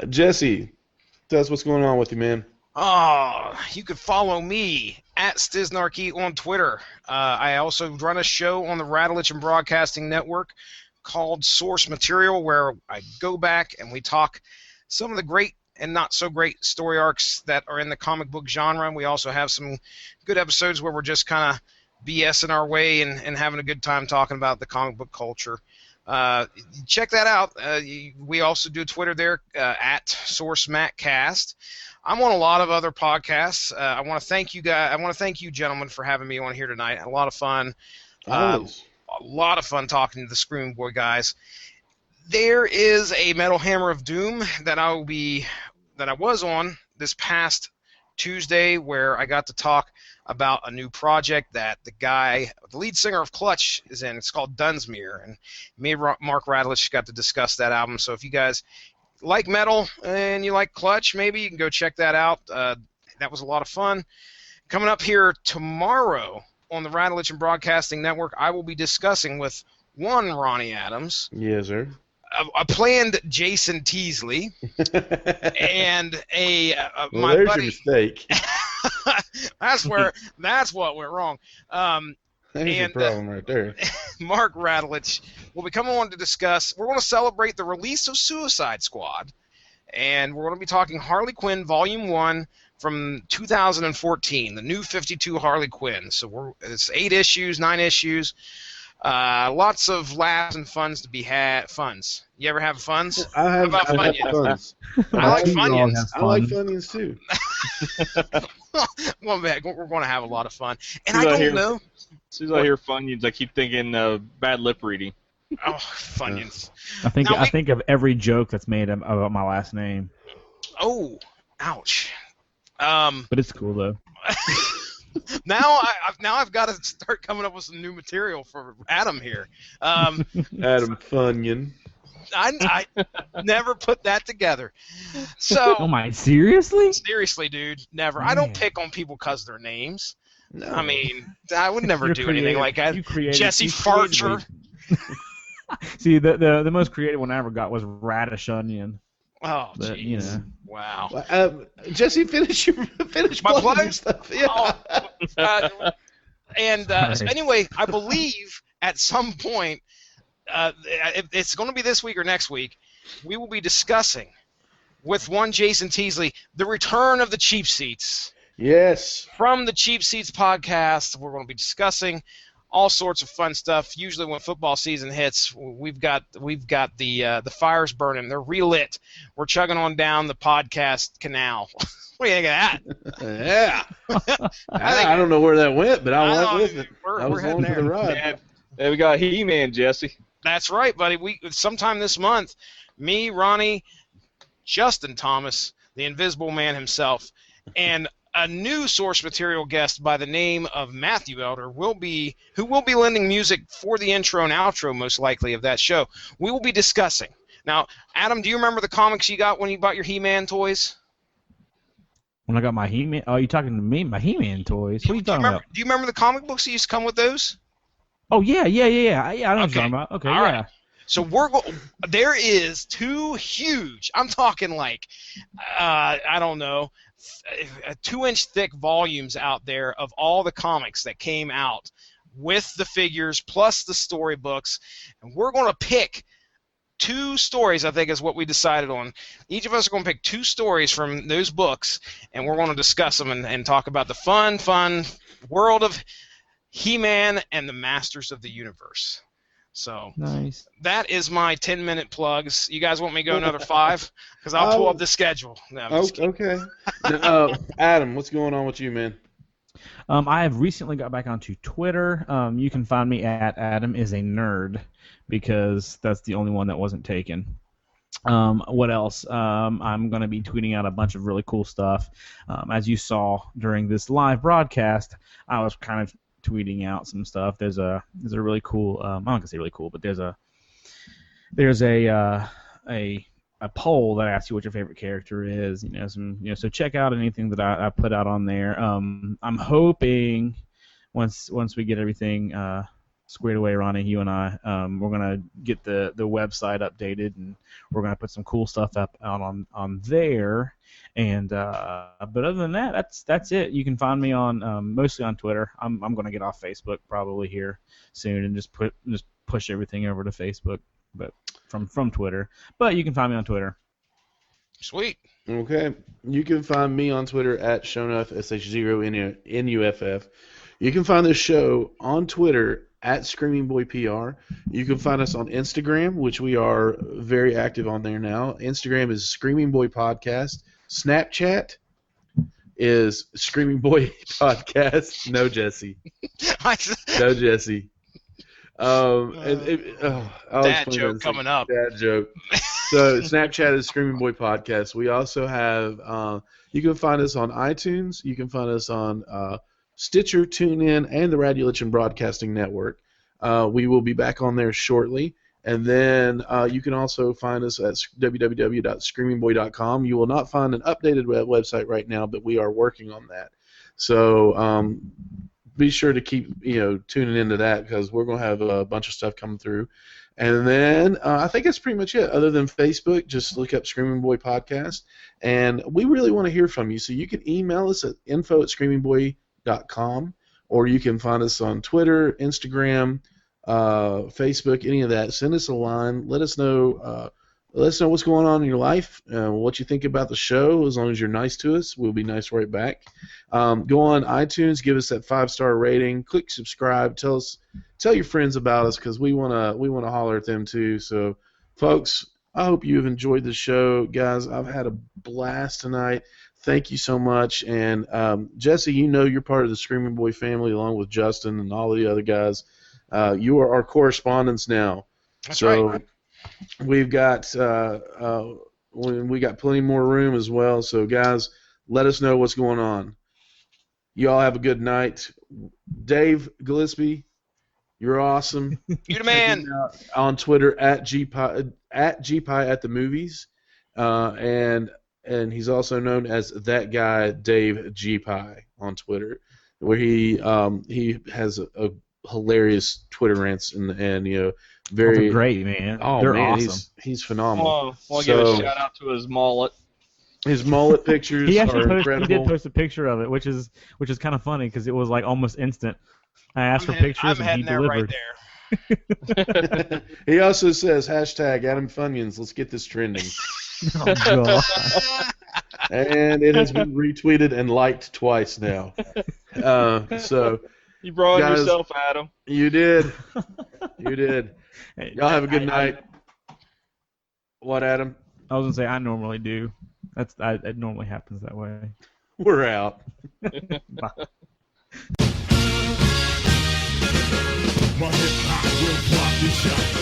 Jesse, tell us what's going on with you, man. Oh, you can follow me at Stiznarchy on Twitter. I also run a show on the Radulich and Broadcasting Network called Source Material, where I go back and we talk some of the great and not so great story arcs that are in the comic book genre. We also have some good episodes where we're just kind of BSing our way and having a good time talking about the comic book culture. Check that out. We also do Twitter there at SourceMattCast. I'm on a lot of other podcasts. I want to thank you guys. I want to thank you, gentlemen, for having me on here tonight. A lot of fun. A lot of fun talking to the Screaming Boy guys. There is a Metal Hammer of Doom that I was on this past Tuesday, where I got to talk about a new project that the lead singer of Clutch is in. It's called Dunsmuir, and me and Mark Radulich got to discuss that album. So if you guys like metal and you like Clutch, maybe you can go check that out. That was a lot of fun. Coming up here tomorrow on the Radulich and Broadcasting Network, I will be discussing with one Ronnie Adams. Yes, sir. A planned Jason Teasley and my there's buddy. Your mistake. That's what went wrong. There's your problem right there. Mark Radulich will be coming on to discuss. We're going to celebrate the release of Suicide Squad, and we're going to be talking Harley Quinn Volume 1 from 2014, the new 52 Harley Quinn. So it's 8 issues, 9 issues. Lots of laughs and funs to be had. Funs. You ever have funs? I have, How about I have Funyuns? funs. I like We all Funyuns. have I like fun. Funyuns too. Well, man, we're going to have a lot of fun. And As I soon as don't know. As soon as I hear Funyuns, I keep thinking bad lip reading. Oh, Funyuns. I think Now I think of every joke that's made about my last name. Oh, ouch. But it's cool though. Now I've got to start coming up with some new material for Adam here. Adam Funyon. I never put that together. So Oh my, seriously? seriously, dude, never. I don't Man. pick on people because their names. No. I mean, I would never You're do anything creative. like that. You created- Jesse you created Farcher. See, the most creative one I ever got was Radish Onion. Oh, But, jeez. you know. Wow. Jesse, finish My plugging plug? your stuff. Yeah. So Sorry. anyway, I believe at some point, it's going to be this week or next week, we will be discussing with one Jason Teasley the return of the Cheap Seats. Yes. From the Cheap Seats podcast, we're going to be discussing all sorts of fun stuff. Usually when football season hits, we've got the fires burning. They're relit. We're chugging on down the podcast canal. What do you think of that? Yeah. I don't know where that went, but I went with it. I We're was heading along for the there. ride. Hey, we got He-Man, Jesse. That's right, buddy. Sometime this month, me, Ronnie, Justin Thomas, the Invisible Man himself, and a new source material guest by the name of Matthew Elder who will be lending music for the intro and outro, most likely, of that show. We will be discussing. Now, Adam, do you remember the comics you got when you bought your He-Man toys? When I got my He-Man, oh, you talking to me? My He-Man toys? What are you talking about? Do you remember the comic books that used to come with those? Oh yeah. I know what you're Okay. talking about. Okay, All yeah. right. So there is 2 huge, I'm talking like, I don't know, 2-inch thick volumes out there of all the comics that came out with the figures plus the storybooks, and we're going to pick 2 stories, I think is what we decided on. Each of us are going to pick 2 stories from those books, and we're going to discuss them and talk about the fun world of He-Man and the Masters of the Universe. So Nice. that is my 10-minute plugs. You guys want me to go another 5? Because I'll pull up the schedule. No, I'm just kidding. Okay. Adam, what's going on with you, man? I have recently got back onto Twitter. You can find me at Adam is a nerd because that's the only one that wasn't taken. What else? I'm going to be tweeting out a bunch of really cool stuff. As you saw during this live broadcast, I was kind of tweeting out some stuff. There's a really cool. I'm not gonna say really cool, but there's a poll that asks you what your favorite character is. So check out anything that I put out on there. I'm hoping once we get everything squared away, Ronnie, you and I, we're gonna get the website updated, and we're gonna put some cool stuff out on there. And but other than that, that's it. You can find me on mostly on Twitter. I'm gonna get off Facebook probably here soon and just push everything over to Facebook, but from Twitter. But you can find me on Twitter. Sweet. Okay. You can find me on Twitter at Shonuff, SH0NUFF. You can find this show on Twitter at Screaming Boy PR. You can find us on Instagram, which we are very active on there now. Instagram is Screaming Boy Podcast. Snapchat is Screaming Boy Podcast. No, Jesse. No, Jesse. Dad joke coming up. Dad joke. So Snapchat is Screaming Boy Podcast. We also have, you can find us on iTunes. You can find us on Stitcher, TuneIn, and the Radulich Broadcasting Network. We will be back on there shortly. And then you can also find us at www.screamingboy.com. You will not find an updated website right now, but we are working on that. So be sure to keep tuning into that because we're going to have a bunch of stuff coming through. And then I think that's pretty much it. Other than Facebook, just look up Screaming Boy Podcast. And we really want to hear from you. So you can email us at info@screamingboy.com, or you can find us on Twitter, Instagram, Facebook, any of that, send us a line. Let us know. Let us know what's going on in your life, what you think about the show. As long as you're nice to us, we'll be nice right back. Go on iTunes, give us that 5-star rating, click subscribe, tell your friends about us because we wanna holler at them too. So, folks, I hope you have enjoyed the show, guys. I've had a blast tonight. Thank you so much. And Jesse, you're part of the Screaming Boy family along with Justin and all the other guys. You are our correspondents now. That's right. We've got we got plenty more room as well. So guys, let us know what's going on. You all have a good night. Dave Gillespie, you're awesome. You the man. On Twitter at gpie at the movies, and he's also known as that guy Dave Gpie on Twitter, where he has a hilarious Twitter rants and very They're great, man. Oh They're man, awesome. he's phenomenal. I'll give a shout out to his mullet. His mullet pictures He are incredible. did post a picture of it, which is kind of funny because it was like almost instant. I asked for pictures and he delivered. Right there. He also says hashtag Adam Funyuns. Let's get this trending. Oh, God. And it has been retweeted and liked twice now. So you brought guys, yourself, Adam. You did. You did. Hey, Y'all have a good night. What, Adam? I was gonna say I normally do. It normally happens that way. We're out. Bye. My hip hop will pop the shot.